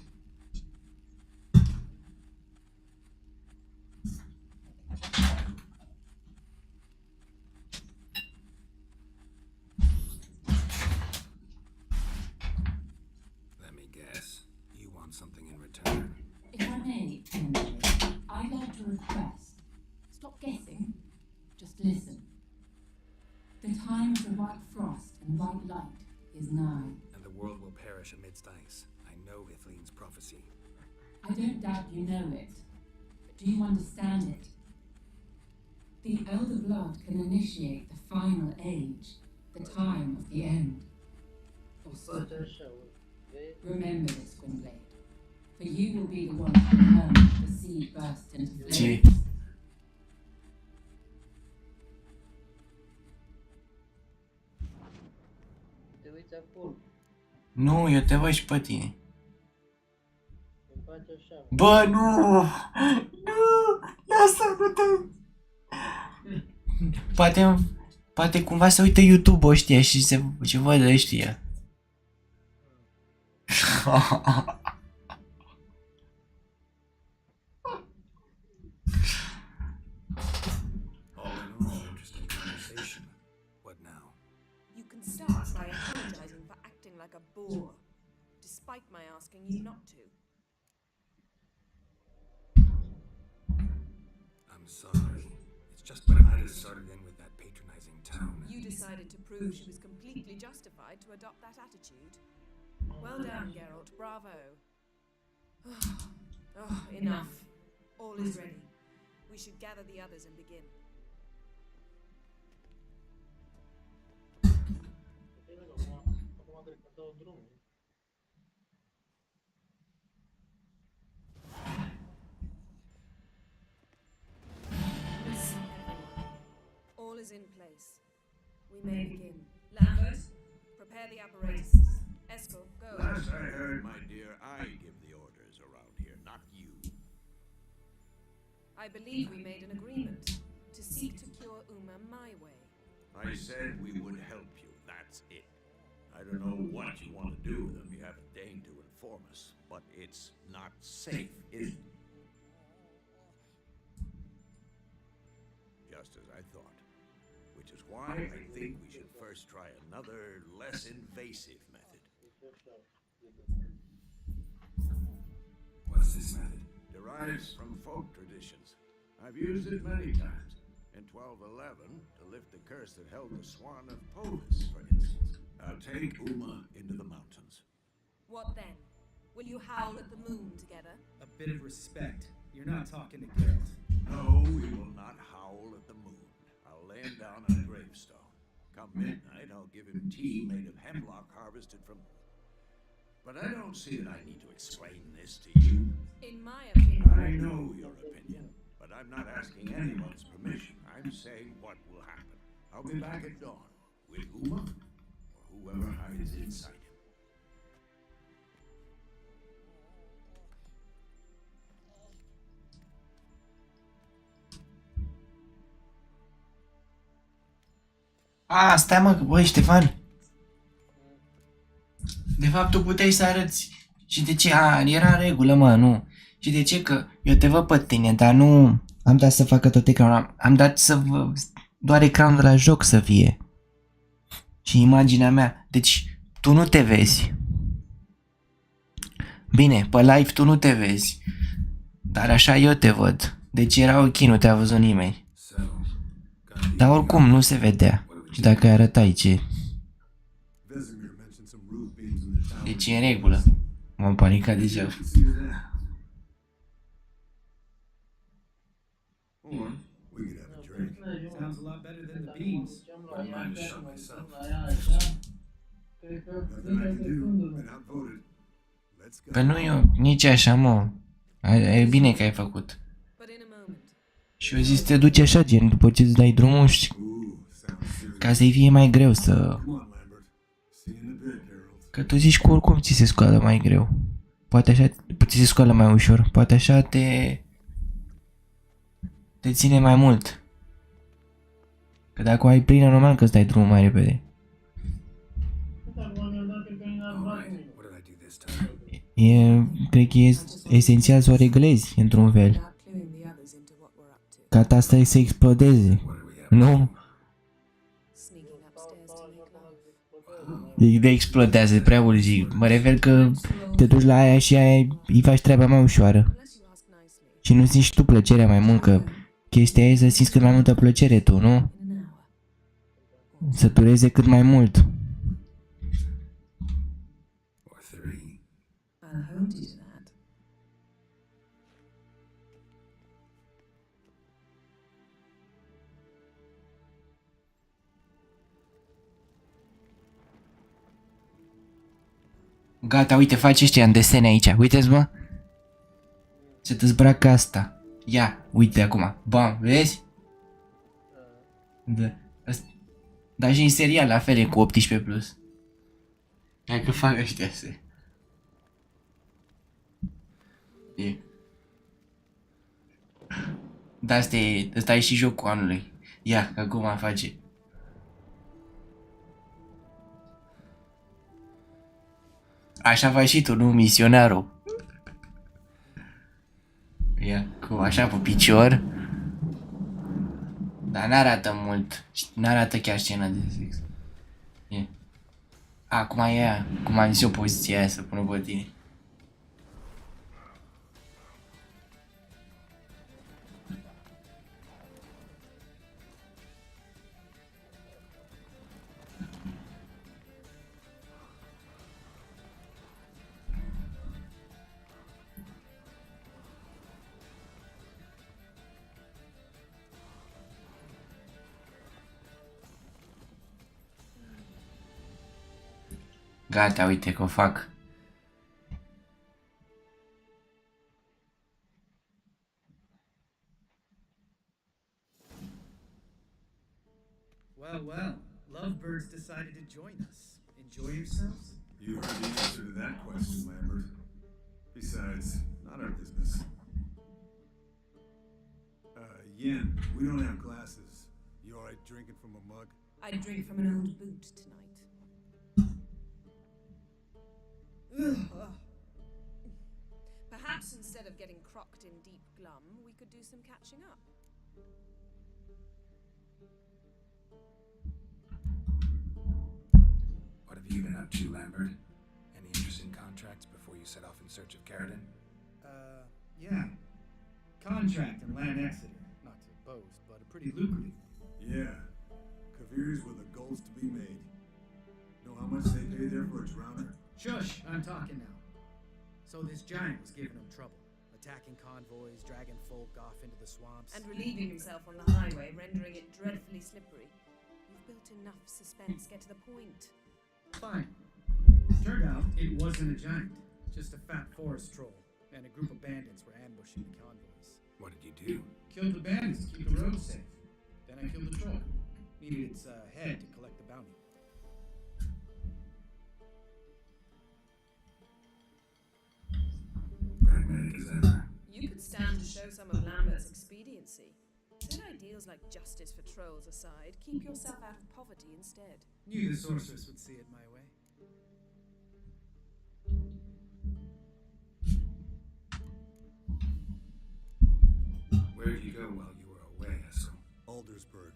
Let me guess. You want something in return. If I may, Henry, I'd like to request. Stop guessing. Just listen. The time of the white frost and white light is nigh. And the world will perish amidst ice. I know Ithleen's prophecy. I don't doubt you know it. But do you understand it? The Elder Blood can initiate the final age, the time of the end. Face așa, vezi? Remember this, Gwynblade. For you will be the one to determine if the seed burst into flame. Ce? Te uiți acolo. Nu, eu te văd și pe tine. Îmi faci așa. Bă, nu! Nu! Lasă, nu te... Poate cumva se uită YouTube ăștia și se văd ăștia. All in all, interesting conversation. What now? You can start by apologizing for acting like a boor, despite my asking you not to. I'm sorry. It's just when Ida started in with that patronizing tone. You decided to prove she was completely justified to adopt that attitude. Well done, Geralt. Bravo. Oh, enough. All is ready. We should gather the others and begin. Bine, acum trebuie să dau drumul. Listen, everyone. All is in place. We may begin. Lambert, prepare the apparatuses. Eskel, go. Last I heard, My dear, I give the orders around here, not you. I believe we made an agreement to seek to cure Uma my way. I said We would help you, that's it. I don't know what you want to do with them. You haven't deigned to inform us, but it's not safe, is it? Just as I thought. Which is why I think we should first try another, less invasive method. What's this method? Derives from folk traditions. I've used it many times. In 1211, to lift the curse that held the Swan of Povis, for instance. I'll take Uma into the mountains. What then? Will you howl at the moon together? A bit of respect. You're not talking to Geralt. No, we will not howl at the moon. I'll lay him down on a gravestone. Come midnight, I'll give him tea made of hemlock harvested from... But I don't see that I need to explain this to you. In my opinion... I know your opinion, but I'm not asking anyone's permission. I'm saying what will happen. I'll be back at dawn with Uma or whoever hides inside him. Stai mă, băi, Ștefan. De fapt, tu puteai să arăți. Și de ce? Era în regulă, mă, nu. Și de ce? Că eu te văd pe tine, dar nu am dat să facă tot ecranul. Am dat să vă... doar ecranul de la joc să fie. Și imaginea mea. Deci, tu nu te vezi. Bine, pe live tu nu te vezi. Dar așa eu te văd. Deci era ok, nu te-a văzut nimeni. Dar oricum nu se vedea. Și dacă arătai ce... Deci e în regulă. M-am panicat deja. Sounds a lot better than the beans. Păi nu eu, nici așa, mă. E bine că ai făcut. Și eu zis te duci așa, gen, după ce îți dai drumul și... Ca să-i fie mai greu să... Că tu zici că oricum ți se scoală mai greu. Poate așa ți se scoală mai ușor. Poate așa te ține mai mult. Că dacă o ai plină, normal că îți dai drumul mai repede. Cred că e esențial să o reglezi într-un fel. Ca ta să explodeze. Nu? De explodează prea mult, zic. Mă refer că te duci la aia și aia îi faci treaba mai ușoară. Și nu simți tu plăcerea mai mult, că chestia e să simți cât mai multă plăcere tu, nu? Să dureze cât mai mult. Gata, uite, faci ăștia în desene aici. Uite-ți, mă. Se te zbracă asta. Ia, uite acum. Bam, vezi? Da. Dar și în serial la fel e cu 18 plus. Hai că fac ăștia se. E. Da, ăsta e și jocul anului. Ia, că acum face. Așa faci și tu, nu, misionarul? Ia, cum, așa pe picior. Dar n-arată mult. N-arată chiar scenă de sex. E. Acum e aia. Cum am zis eu poziția aia să pună pe tine. Gata, uite că o fac. Well, well, lovebirds decided to join us. Enjoy yourselves? You heard the answer to that question, Lambert. Besides, not our business. Yen, we don't have glasses. You alright drinking from a mug? I drink from an old boot tonight. Perhaps instead of getting crocked in deep glum, we could do some catching up. What have you been up to, Lambert? Any interesting contracts before you set off in search of Carradine? Yeah. Contract in Land Exeter. Not to boast, but a pretty lucrative. Yeah. Kavir's were the goals to be made. Know how much they pay there for a drowner? Shush, I'm talking now. So this giant was giving him trouble, attacking convoys, dragging folk off into the swamps. And relieving himself on the highway, rendering it dreadfully slippery. You've built enough suspense, get to the point. Fine. Turned out it wasn't a giant, just a fat forest troll, and a group of bandits were ambushing the convoys. What did you do? Killed the bandits to keep the roads safe. Then I killed the troll. Needed its head to collect the bounty. Pragmatic as ever. You could stand to show some of Lambert's expediency. Set ideals like justice for trolls aside, keep yourself out of poverty instead. Knew the sorceress would see it my way. Where did you go while you were away, Essel? Aldersburg.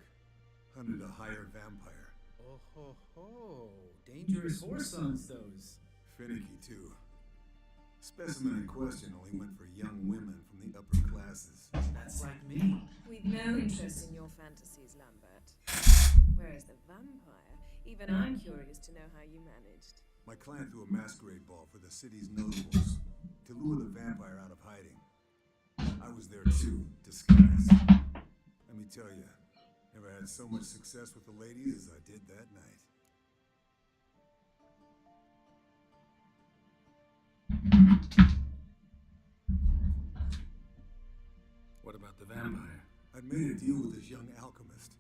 Hunted a hired vampire. Oh ho ho. Dangerous whoresons, those. Finicky, too. Specimen in question only went for young women from the upper classes. That's like me. We've no interest in your fantasies, Lambert. Whereas the vampire, even I'm curious to know how you managed. My clan threw a masquerade ball for the city's notables to lure the vampire out of hiding. I was there too, disguised. Let me tell you, never had so much success with the ladies as I did that night. What about the vampire? I'd made a deal with this young alchemist.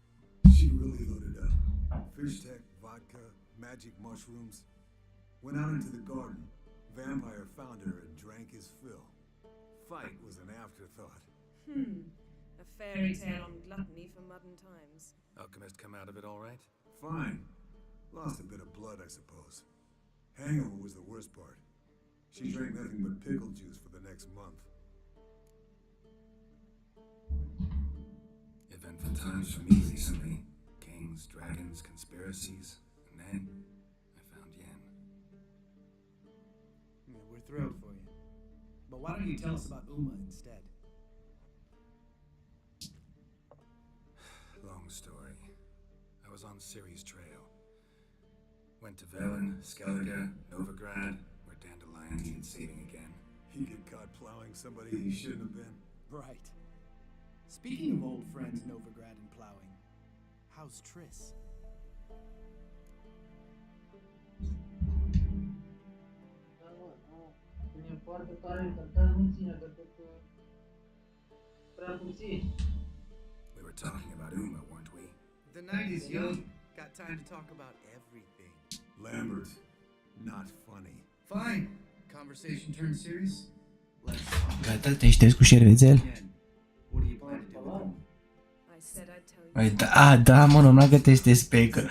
She really loaded up. Fish tech, vodka, magic mushrooms. Went out into the garden. Vampire found her and drank his fill. Fight was an afterthought. A fairy tale on gluttony for modern times. Alchemist come out of it all right? Fine. Lost a bit of blood, I suppose. Hangover was the worst part. She drank nothing but pickle juice for the next month. Eventful times for me recently. Kings, dragons, conspiracies. And then I found Yen. Yeah, we're thrilled for you. But why don't you tell us about Uma instead? Long story. I was on Ciri's trail. Went to Velen, Skellige, Novigrad, where Dandelion needed saving again. He get caught plowing somebody he shouldn't have been. Right. Speaking of old friends Novigrad and plowing, how's Triss? Când e foarte tare, cântar nu ține decât prea puțin. We were talking about Uma, weren't we? The night is young. Got time to talk about everything. Lambert, not funny. Fine. Conversation turned serious. Let's Gata, te ștergi cu șervețel? What do you plan to do with him? I said I'd tell you. Da, mă, nu că te ștergi pe că...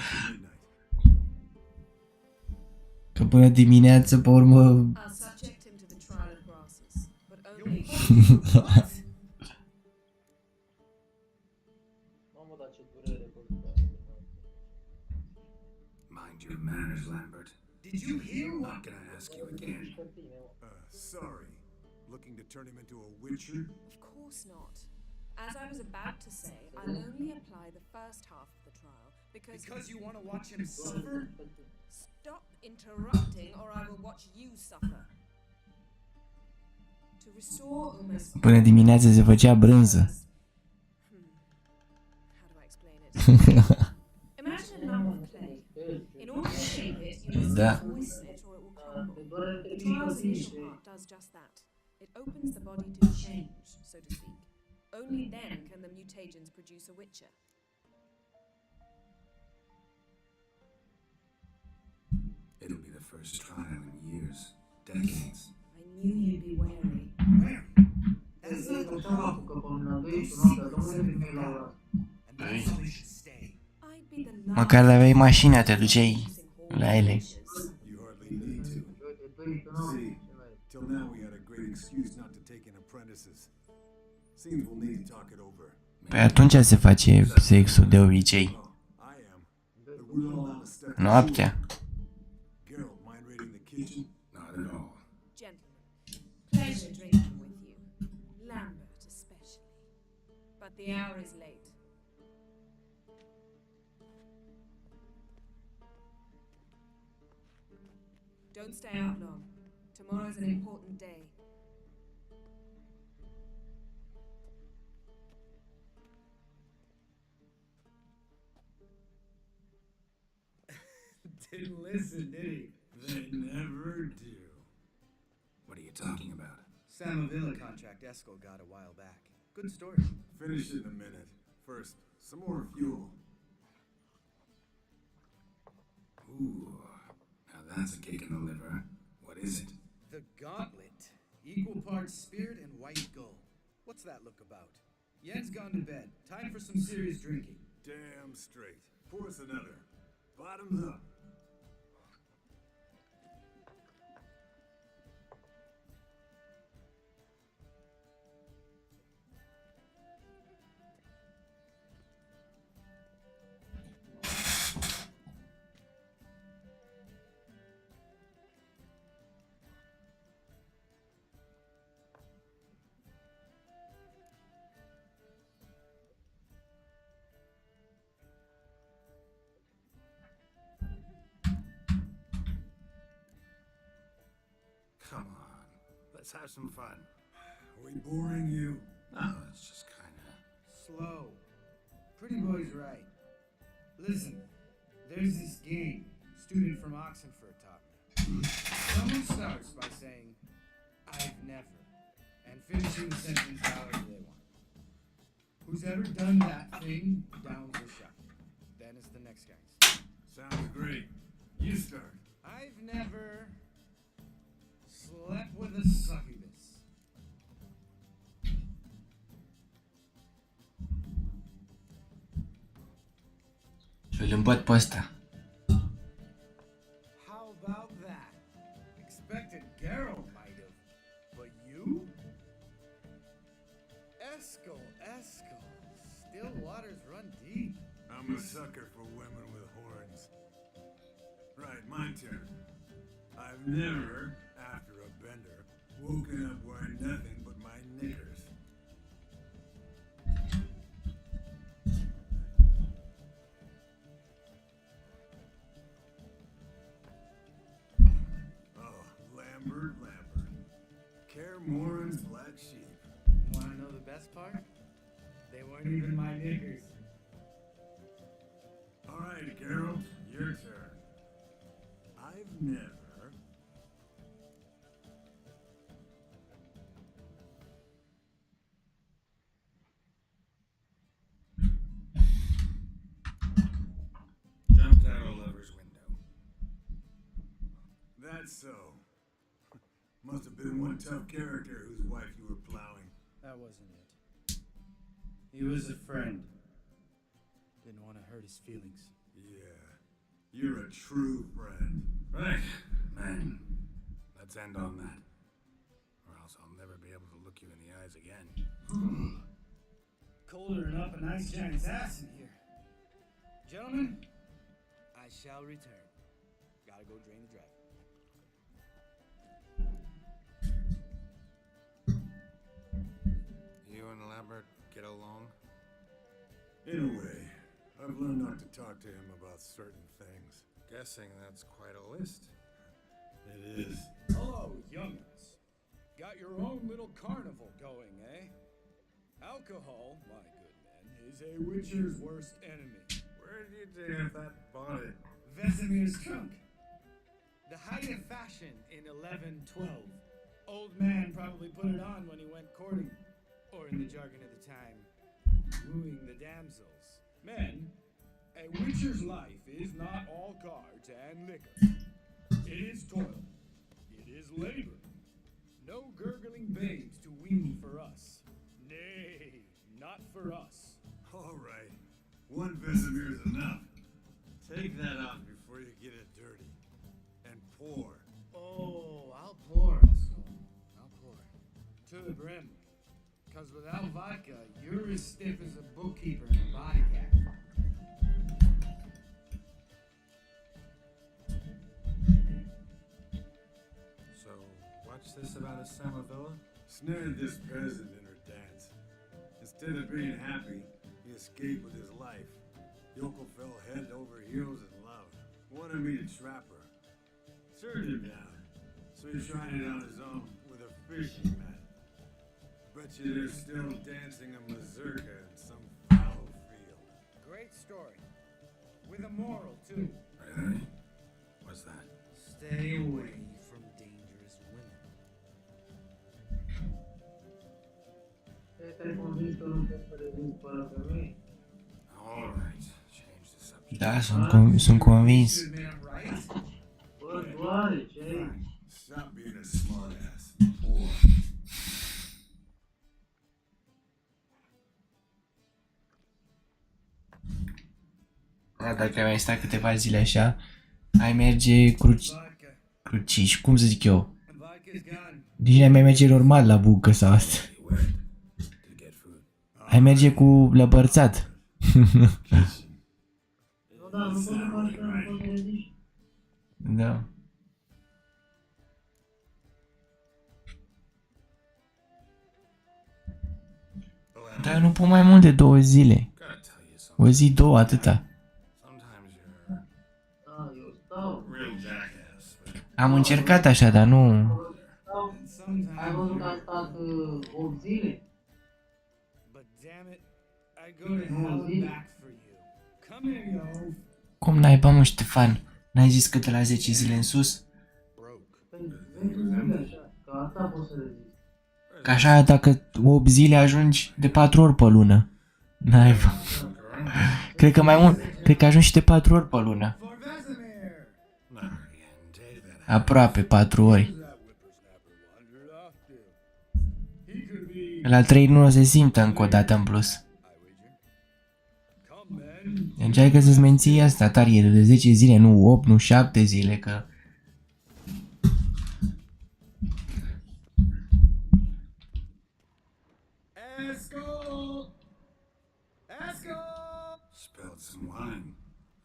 Că până dimineață, pe urmă... I'll subject him to the trial of grasses, but only... Mamă, dar ce durere cu Mind your manners, Lambert. Did you hear I'm what? not gonna ask you again. Sorry. Looking to turn him into a witcher? Of course not. As I was about to say, I'll only apply the first half of the trial Because you want to watch him suffer? Stop interrupting or I will watch you suffer. To restore Uma's... Până dimineața se făcea brânză. How do I explain it? Imagine a lump of clay. In order to shape it, you must moisten it or it will crumble. The trial's initial part does just that. It opens the body to change, so to speak. Only then can the mutagens produce a witcher. It'll be the first trial in years, decades. I knew you'd be wary. Where? That's not the problem. And that's how we should stay. I'd be the Măcar aveai mașina, te duceai la ele. You hardly need to. See, till now we had a great excuse not to take in apprentices. Seems we'll need to talk it over. Păi atunci se face sexul de obicei. But we're all out of stuff. Noaptea. Geralt, mind raiding the kitchen? Not at all. Gentlemen, pleasure drinking with you. Lambert especially. But the hour is late. Don't stay out long. Tomorrow's an important day. Didn't listen, did he? They never do. What are you talking about? Samavilla contract Eskel got a while back. Good story. Finish it in a minute. First, some more fuel. Ooh, now that's a cake in the liver. What is it? The Gauntlet. Equal parts spirit and white gold. What's that look about? Yen's gone to bed. Time for some serious drinking. Damn straight. Pour us another. Bottoms up. Come on, let's have some fun. Are we boring you? No, it's just kinda... Slow. Pretty boy's right. Listen, there's this game student from Oxenford taught me. Someone starts by saying, I've never, and finishing the sentence however they want. Who's ever done that thing downs the shot. Then it's the next guy's. Sounds great. You start. I've never slept with a succubus. Și îl îmbăt pe ăsta. How about that? Expected Geralt might have. But you? Eskel. Still waters run deep. I'm a sucker for women with horns. Right, my turn. I've never, after a bender, woken up wearing nothing but my knickers. Oh, Lambert. Kaer Morhen's black sheep. Wanna know the best part? They weren't even my knickers. All right, Geralt, your turn. I've never... Jumped out a lover's window. That's so. Must have been one tough character whose wife you were plowing. That wasn't it. He was a friend. Didn't want to hurt his feelings. Yeah, you're a true friend. Right, man. Let's end on that. Or else I'll never be able to look you in the eyes again. Colder than up a nice giant's ass in here. Gentlemen, I shall return. Gotta go drain the dragon. You and Lambert get along? In a way, I've learned not to talk to him about certain things. Guessing that's quite a list. It is. Hello, young'uns. Got your own little carnival going, eh? Alcohol, my good men, is a witcher's worst enemy. Where did you get that bonnet? Vesemir's trunk. The height of fashion in 1112. Old man probably put it on when he went courting. Or in the jargon of the time, wooing the damsels. Men, a witcher's life is not all cards and liquor. It is toil. It is labor. No gurgling babes to wean for us. Nay, not for us. All right, one Vesemir's enough. Take that off before you get it dirty. And pour. Oh, the brim. Because without vodka, you're as stiff as a bookkeeper in a body cap. So, watch this about a summer villa? Snared this peasant in her dance. Instead of being happy, he escaped with his life. Yoko fell head over heels in love. Wanted me to trap her. Turned him down. So he tried it on his own with a fishing net. Bet you they're still dancing a mazurka in some foul field. Great story. With a moral, too. Really? What's that? Stay away from dangerous women. Te-ai convins că nu trebuie să revinzi fără femei? All right. Change the subject. Da, sunt convins. Bă, doare, ce? Stop being a smartass. Boy. Da, dacă ai mai stat câteva zile așa, ai merge cruciș, cum să zic eu? Nici n-ai mai merge normal la bucă sau asta. Ai merge cu lăbărțat. Nu, da, nu poți să faci că nu poți să reziști. Da. Dar eu nu pot mai mult de 2 zile. O zi, 2, atâta. Da, eu stau. Am încercat așa, dar nu... Ai văzut că am stat 8 zile? Cum naiba, mă, Ștefan? N-ai zis că de la 10 zile în sus? Păi, 10 zile așa, că asta poți să rezist. Că așa, dacă 8 zile ajungi de 4 ori pe lună. Naiba. Cred că mai mult. Cred că ajungi și de 4 ori pe lună. Aproape 4 ori. La 3 nu o se simtă încă o dată în plus. Încearcă să-ți menții asta, tarie, de 10 zile, nu 8, nu 7 zile, că... Spilled some wine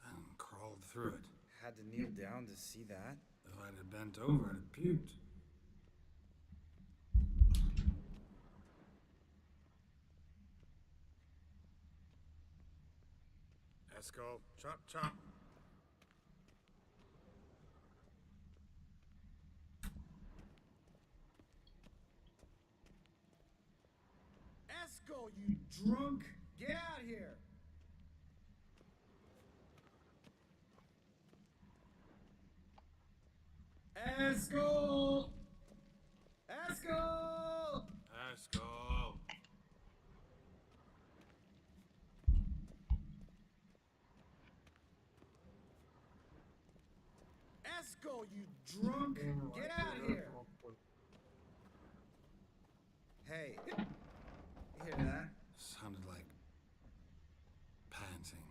and crawled through it. Had to kneel down to see that. If I'd have bent over, I'd have puked. Esco, chop, chop. Esco, you drunk! Get out here! Esco! Esco! Esco. Esco, you drunk! Get out of here! Hey, you hear that? Sounded like panting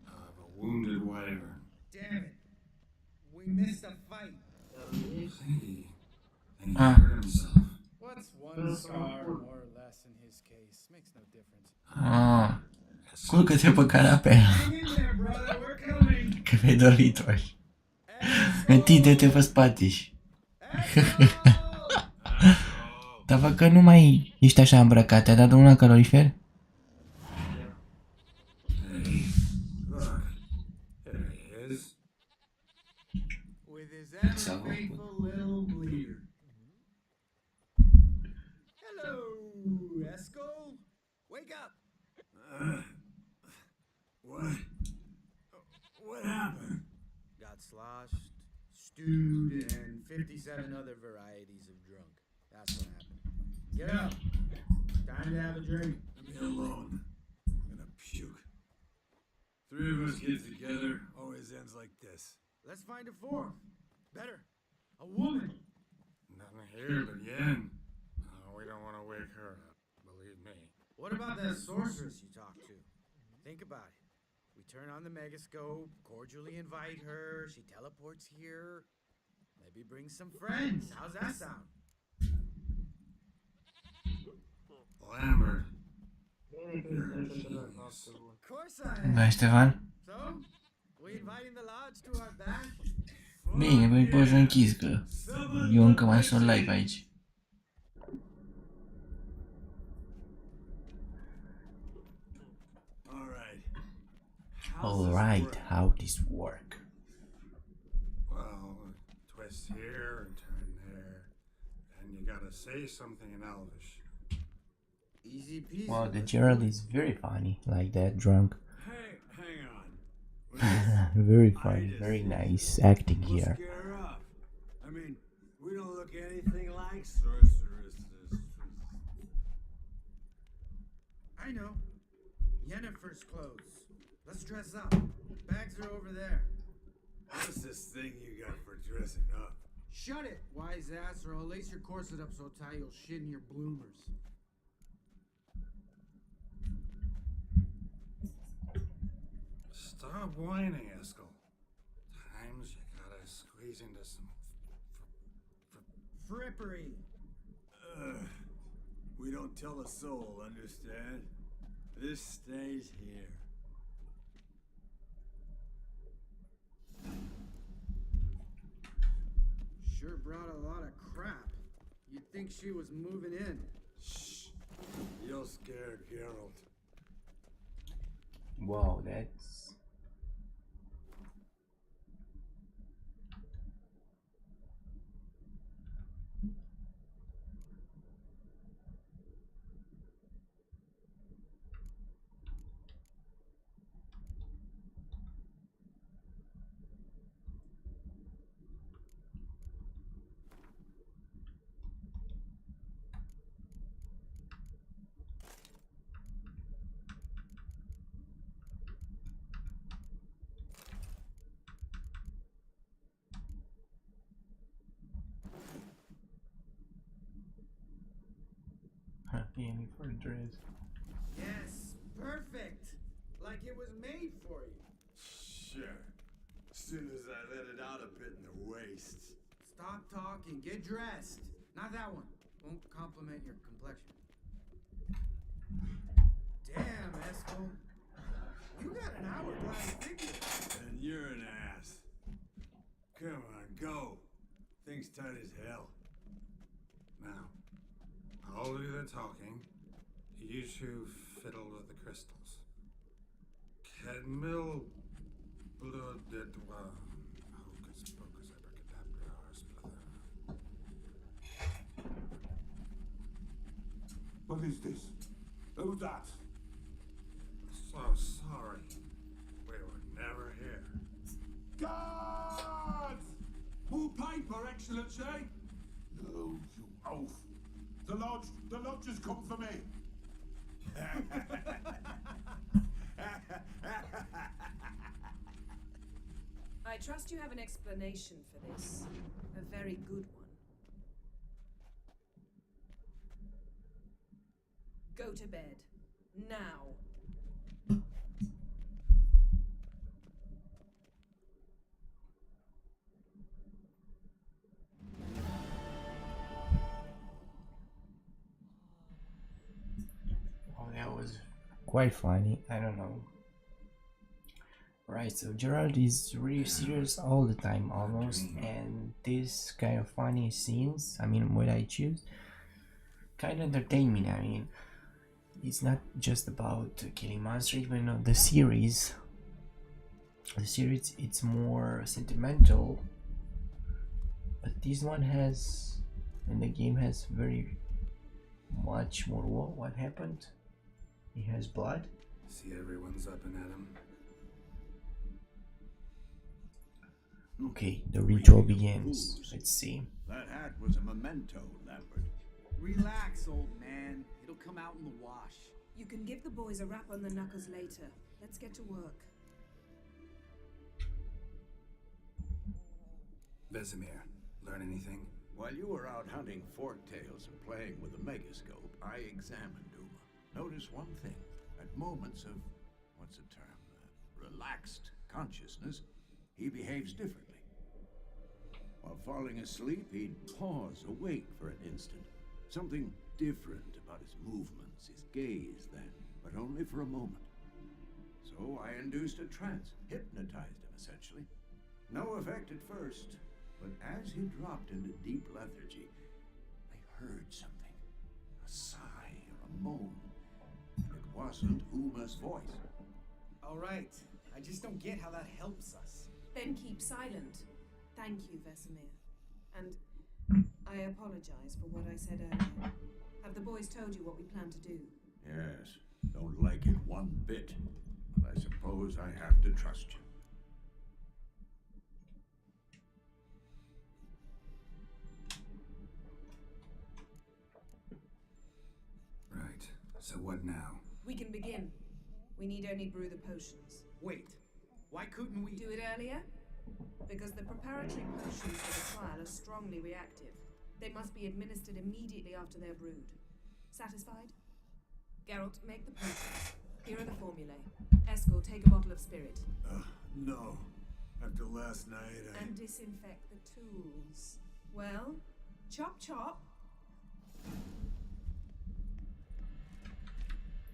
of a wounded wyvern. Damn it. We missed a fight. See? And he hurt himself. What's one scar more or less in his case? Makes no difference. Ah, culcă-te pe canapea. Că vei dormitori. Întinde-te pe spatiș. Dar văd că nu mai ești așa îmbrăcat. Te-a dat una calorifer? Look, there he is. With his ever faithful little bleeder. Hello, Esco. Wake up. What happened? Got sloshed, stewed, and 57 other varieties of drunk. That's what happened. Get up. Time to have a drink. Leave me alone. I'm gonna puke. 3 of us get together, always ends like this. Let's find a fourth. Better. A woman. Nothing here but Yen. We don't want to wake her up, believe me. What about that sorceress you talked to? Think about it. We turn on the megascope, cordially invite her, she teleports here. Maybe bring some friends. How's that sound? Lambert. Bine că ești așa de la noastră, bun. Of course I am. Da, Ștefan? So, we inviting the lodge to our band? Bine, voi poți să închizi că eu încă mai sunt live aici. Alright, how this work? Well, twist here and turn there, and you gotta say something in Elvish. Easy peasy. Wow, the Gerald is very funny, like that, drunk. Hey, hang on. Very funny, very nice acting here. Scare her up. I mean, we don't look anything like sorceresses. I know. Yennefer's clothes. Let's dress up. Bags are over there. What's this thing you got for dressing up? Shut it, wise ass, or I'll lace your corset up so tight you'll shit in your bloomers. Stop whining, Eskel. Times you gotta squeeze into some Frippery. We don't tell a soul, understand? This stays here. Sure brought a lot of crap. You'd think she was moving in. Shh. You'll scare Geralt. Wow, that's... Aiming for a dress. Yes, perfect. Like it was made for you. Sure. As soon as I let it out a bit in the waist. Stop talking, get dressed. Not that one. Won't compliment your complexion. Damn, Eskel. You got an hourglass figure. And you're an ass. Come on, go. Thing's tight as hell. Now, I'll do the talking. You two fiddle with the crystals. Cadmil blood de doigt. Hocus pocus abracadabra splither. What is this? Who's that? So sorry. We were never here. Guards! More paper, Excellency? No, you oaf. The lodge has come for me. I trust you have an explanation for this. A very good one. Go to bed. Now. Oh, that was quite funny. I don't know. Right, so Gerald is really serious all the time almost, and this kind of funny scenes, I mean, what I choose, kind of entertain me. I mean, it's not just about killing monsters, even though the series, it's more sentimental, but this one has, and the game has very much more. What happened? He has blood. See, everyone's up and at him. Okay, the ritual begins. Let's see. That hat was a memento, Lambert. Relax, old man. It'll come out in the wash. You can give the boys a rap on the knuckles later. Let's get to work. Vesemir, learn anything? While you were out hunting forktails and playing with the megascope, I examined Uma. Notice one thing. At moments of, what's the term, relaxed consciousness, he behaves differently. While falling asleep, he'd pause, awake for an instant. Something different about his movements, his gaze then, but only for a moment. So I induced a trance, hypnotized him essentially. No effect at first, but as he dropped into deep lethargy, I heard something. A sigh or a moan. And it wasn't Uma's voice. All right. I just don't get how that helps us. Then keep silent. Thank you, Vesemir. And I apologize for what I said earlier. Have the boys told you what we plan to do? Yes, don't like it one bit, but I suppose I have to trust you. Right. So what now? We can begin. We need only brew the potions. Wait. Why couldn't we do it earlier? Because the preparatory potions for the trial are strongly reactive. They must be administered immediately after they're brewed. Satisfied? Geralt, make the potions. Here are the formulae. Eskel, take a bottle of spirit. No. After last night, And disinfect the tools. Well, chop chop.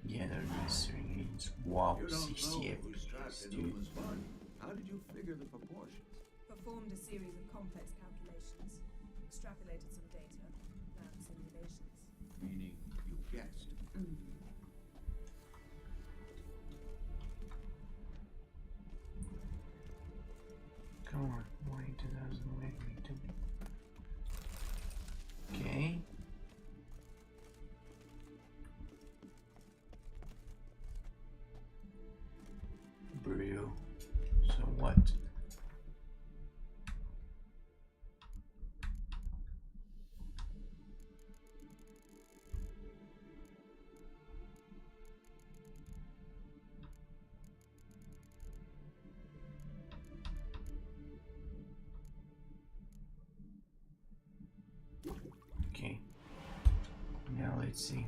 Yeah, there is rings. Wow, You don't 60 know who strapped FPS, in dude. Uma's body. How did you figure the proportions? Performed a series of complex calculations. Extrapolated some data. Ran simulations. Meaning you guessed. Come on, morning 2000, wait, me too. Okay. Brew. So what? Okay. Now let's see.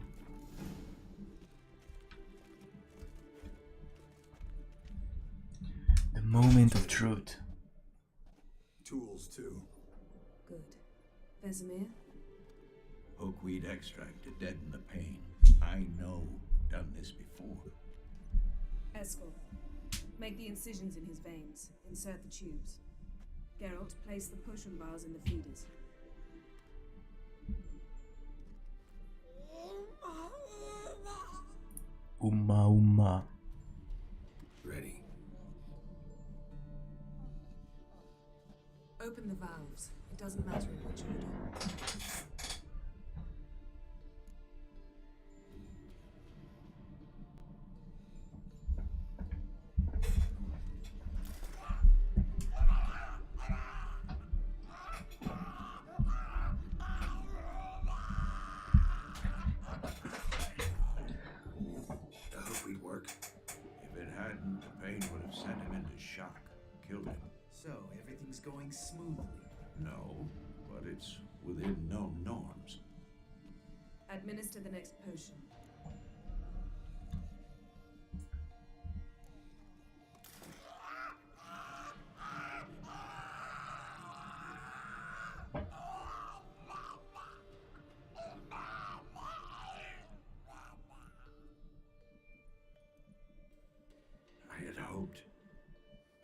The moment of truth. tools too. Good. Vesemir? Oakweed extract to deaden the pain. I know. Done this before. Eskel, make the incisions in his veins. Insert the tubes. Geralt, place the potion vials in the feeders. Umma. Ready. Open the valves. It doesn't matter in which order. I hope we work. If it hadn't, the pain would have sent him into shock. Killed him. So, everything's going smoothly. No, but it's within known norms. Administer the next potion.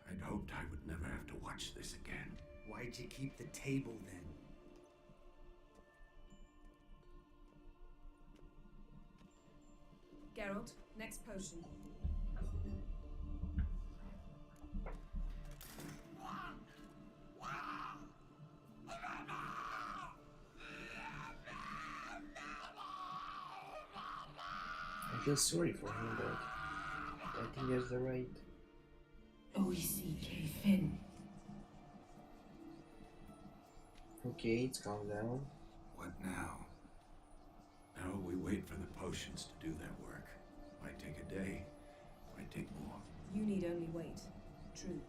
I'd hoped I would never have to watch this again. Why'd you keep the table then? Geralt, next potion. I feel sorry for him, but I think that's the right. OECK Finn. Okay, it's calmed down. What now? Now we wait for the potions to do their work. Might take a day, might take more. You need only wait. True.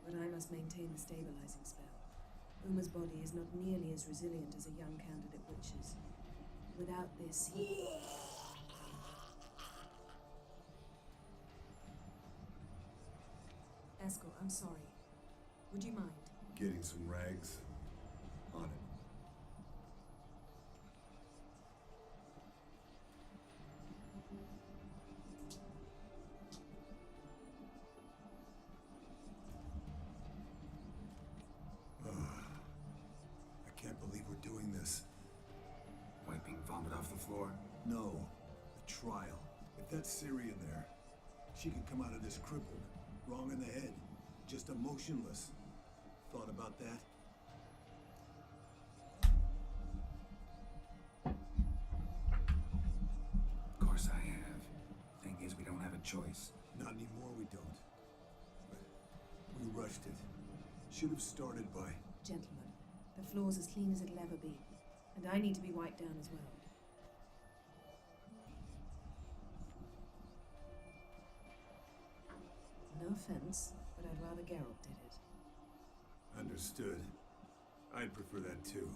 But I must maintain the stabilizing spell. Uma's body is not nearly as resilient as a young candidate witch's. Without this, he... Eskel, I'm sorry. Would you mind? Getting some rags on it. No, the trial. If that's Ciri in there, she could come out of this crippled, wrong in the head, just emotionless. Thought about that? Of course I have. Thing is, we don't have a choice. Not anymore, we don't. But we rushed it. Should have started by... Gentlemen, the floor's as clean as it'll ever be. And I need to be wiped down as well. No offense, but I'd rather Geralt did it. Understood. I'd prefer that too.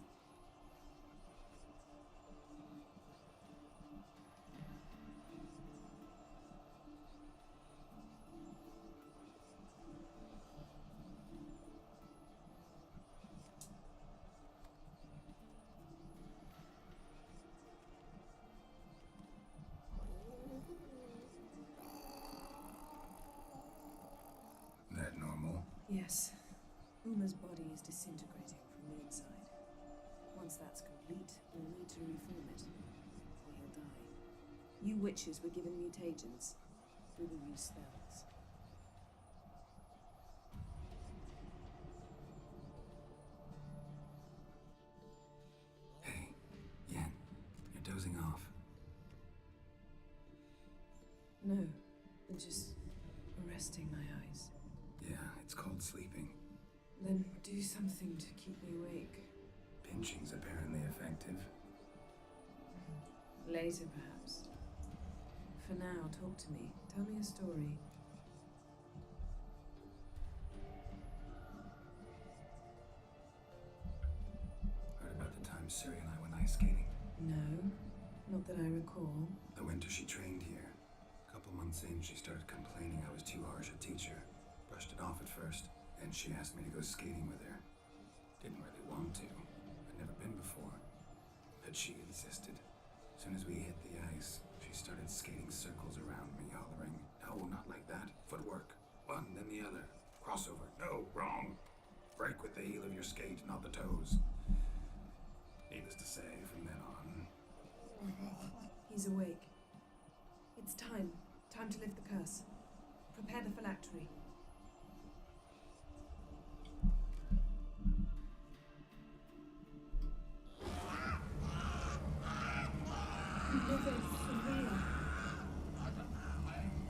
That normal? Yes. Uma's body is disintegrating from the inside. Once that's complete, we'll need to reform it, or he'll die. You witches were given mutagens. We will use spells. Hey, Yen, you're dozing off. No, I'm just resting my eyes. Yeah, it's called sleeping. Then do something to keep me awake. Pinching's apparently effective. Later, perhaps. For now, talk to me. Tell me a story. Heard about the time Ciri and I went ice skating? No, not that I recall. The winter she trained here. A couple months in, she started complaining I was too harsh a teacher. Brushed it off at first, then she asked me to go skating with her. Didn't really want to. I'd never been before. But she insisted. As soon as we hit the ice, she started skating circles around me, hollering, "No, not like that. Footwork. One, then the other. Crossover. No, wrong. Break with the heel of your skate, not the toes." Needless to say, from then on... He's awake. It's time. Time to lift the curse. Prepare the phylactery.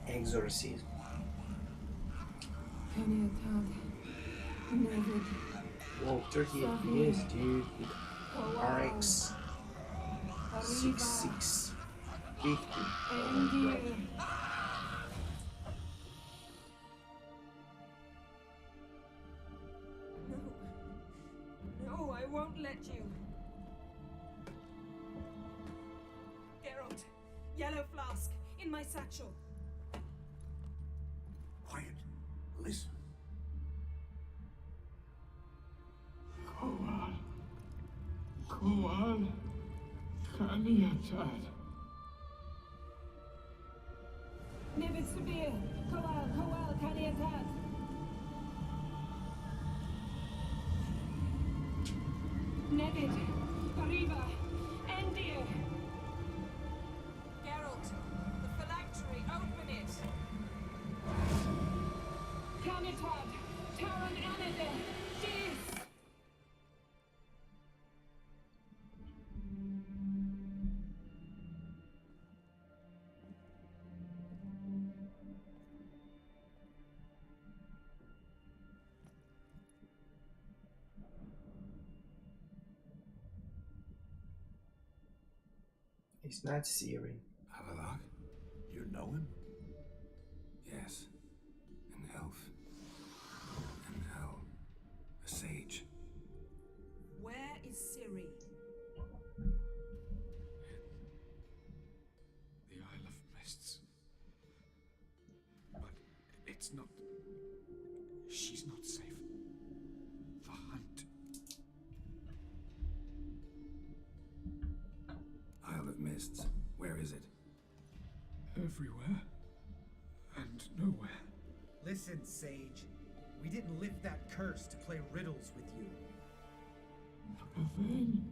Exorcism. Penny attack. Never. Whoa, 30 FPS, dude. With RX 6650. Oh my god. No, I won't let you. Geralt, yellow flask, in my satchel. Quiet. Listen. Koal, Kaniatad. Nevis Sabir. Koal, Kaniatad. Nevid. Arriva. Endir. Geralt, the phylactery, open it. Kanitad. Taran Anade. Dis. It's not Ciri. Havelock? You know him? Yes. An elf. An owl. A sage. Where is Ciri? The Isle of Mists. But it's not... She's not safe. The hunt. Isle of Mists. Where is it? Everywhere. And nowhere. Listen, Sage. We didn't lift that curse to play riddles with you. Again.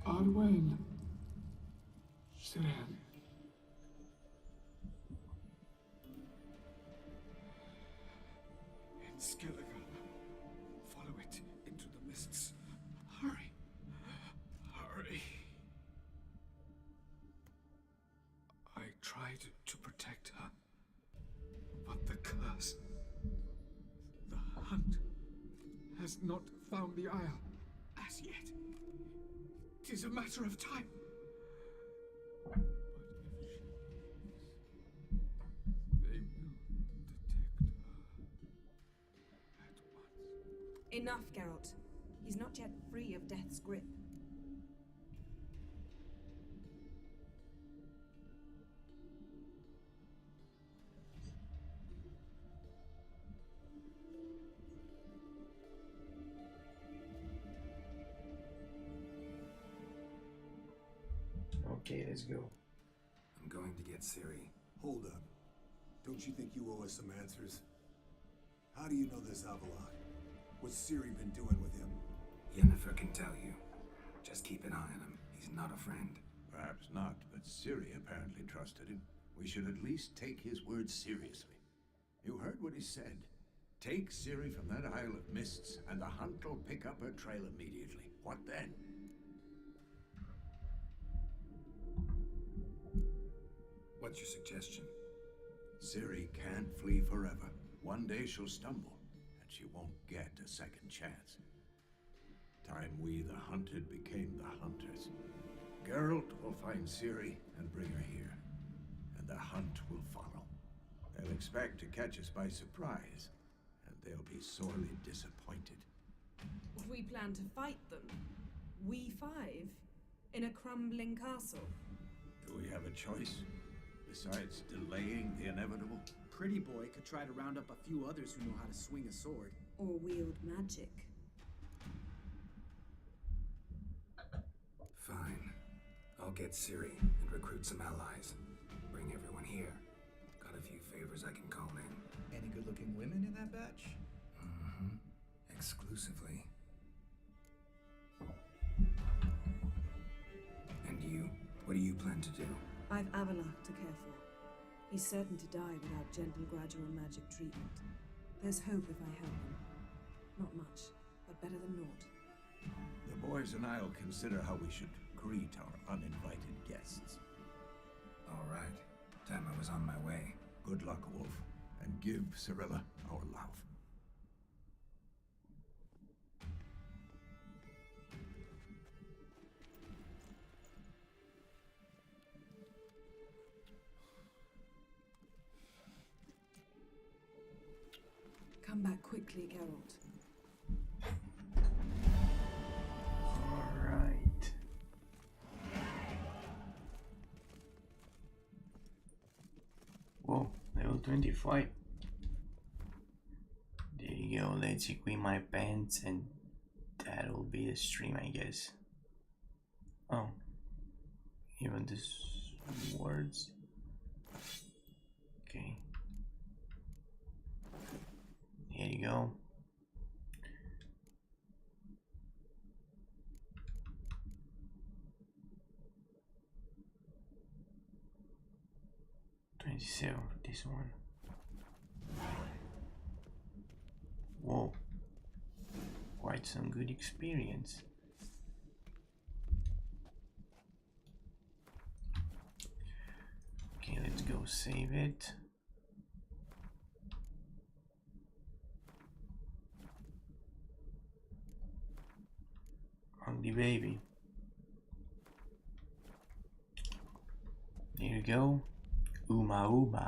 Arwen. Stand. In Skellige. Follow it into the mists. Hurry. Hurry. I tried to protect her, but the curse, the hunt, has not found the Isle as yet. It is a matter of time. But if she they will detect her at once. Enough, Geralt. He's not yet free of death's grip. Okay, let's go. I'm going to get Ciri. Hold up. Don't you think you owe us some answers? How do you know this Avalon? What's Ciri been doing with him? Yennefer can tell you. Just keep an eye on him. He's not a friend. Perhaps not, but Ciri apparently trusted him. We should at least take his words seriously. You heard what he said. Take Ciri from that Isle of Mists, and the hunt will pick up her trail immediately. What then? What's your suggestion? Ciri can't flee forever. One day she'll stumble, and she won't get a second chance. Time we, the hunted, became the hunters. Geralt will find Ciri and bring her here, and the hunt will follow. They'll expect to catch us by surprise, and they'll be sorely disappointed. We plan to fight them. We five? In a crumbling castle? Do we have a choice? Besides delaying the inevitable? Pretty Boy could try to round up a few others who know how to swing a sword. Or wield magic. Fine. I'll get Ciri and recruit some allies. Bring everyone here. Got a few favors I can call in. Any good-looking women in that batch? Mm-hmm. Exclusively. And you? What do you plan to do? I've Avalon to care for. He's certain to die without gentle, gradual magic treatment. There's hope if I help him. Not much, but better than naught. The boys and I'll consider how we should greet our uninvited guests. All right. Time I was on my way. Good luck, Wolf, and give Cirilla our love. Come back quickly, Geralt. Alright. Whoa, level 25. There you go, let's equip my pants and that'll be the stream, I guess. Oh, even this words. Okay. Here you go. $27 for this one. Whoa. Quite some good experience. Okay, let's go save it. Hungry baby. There you go. Uma Uma.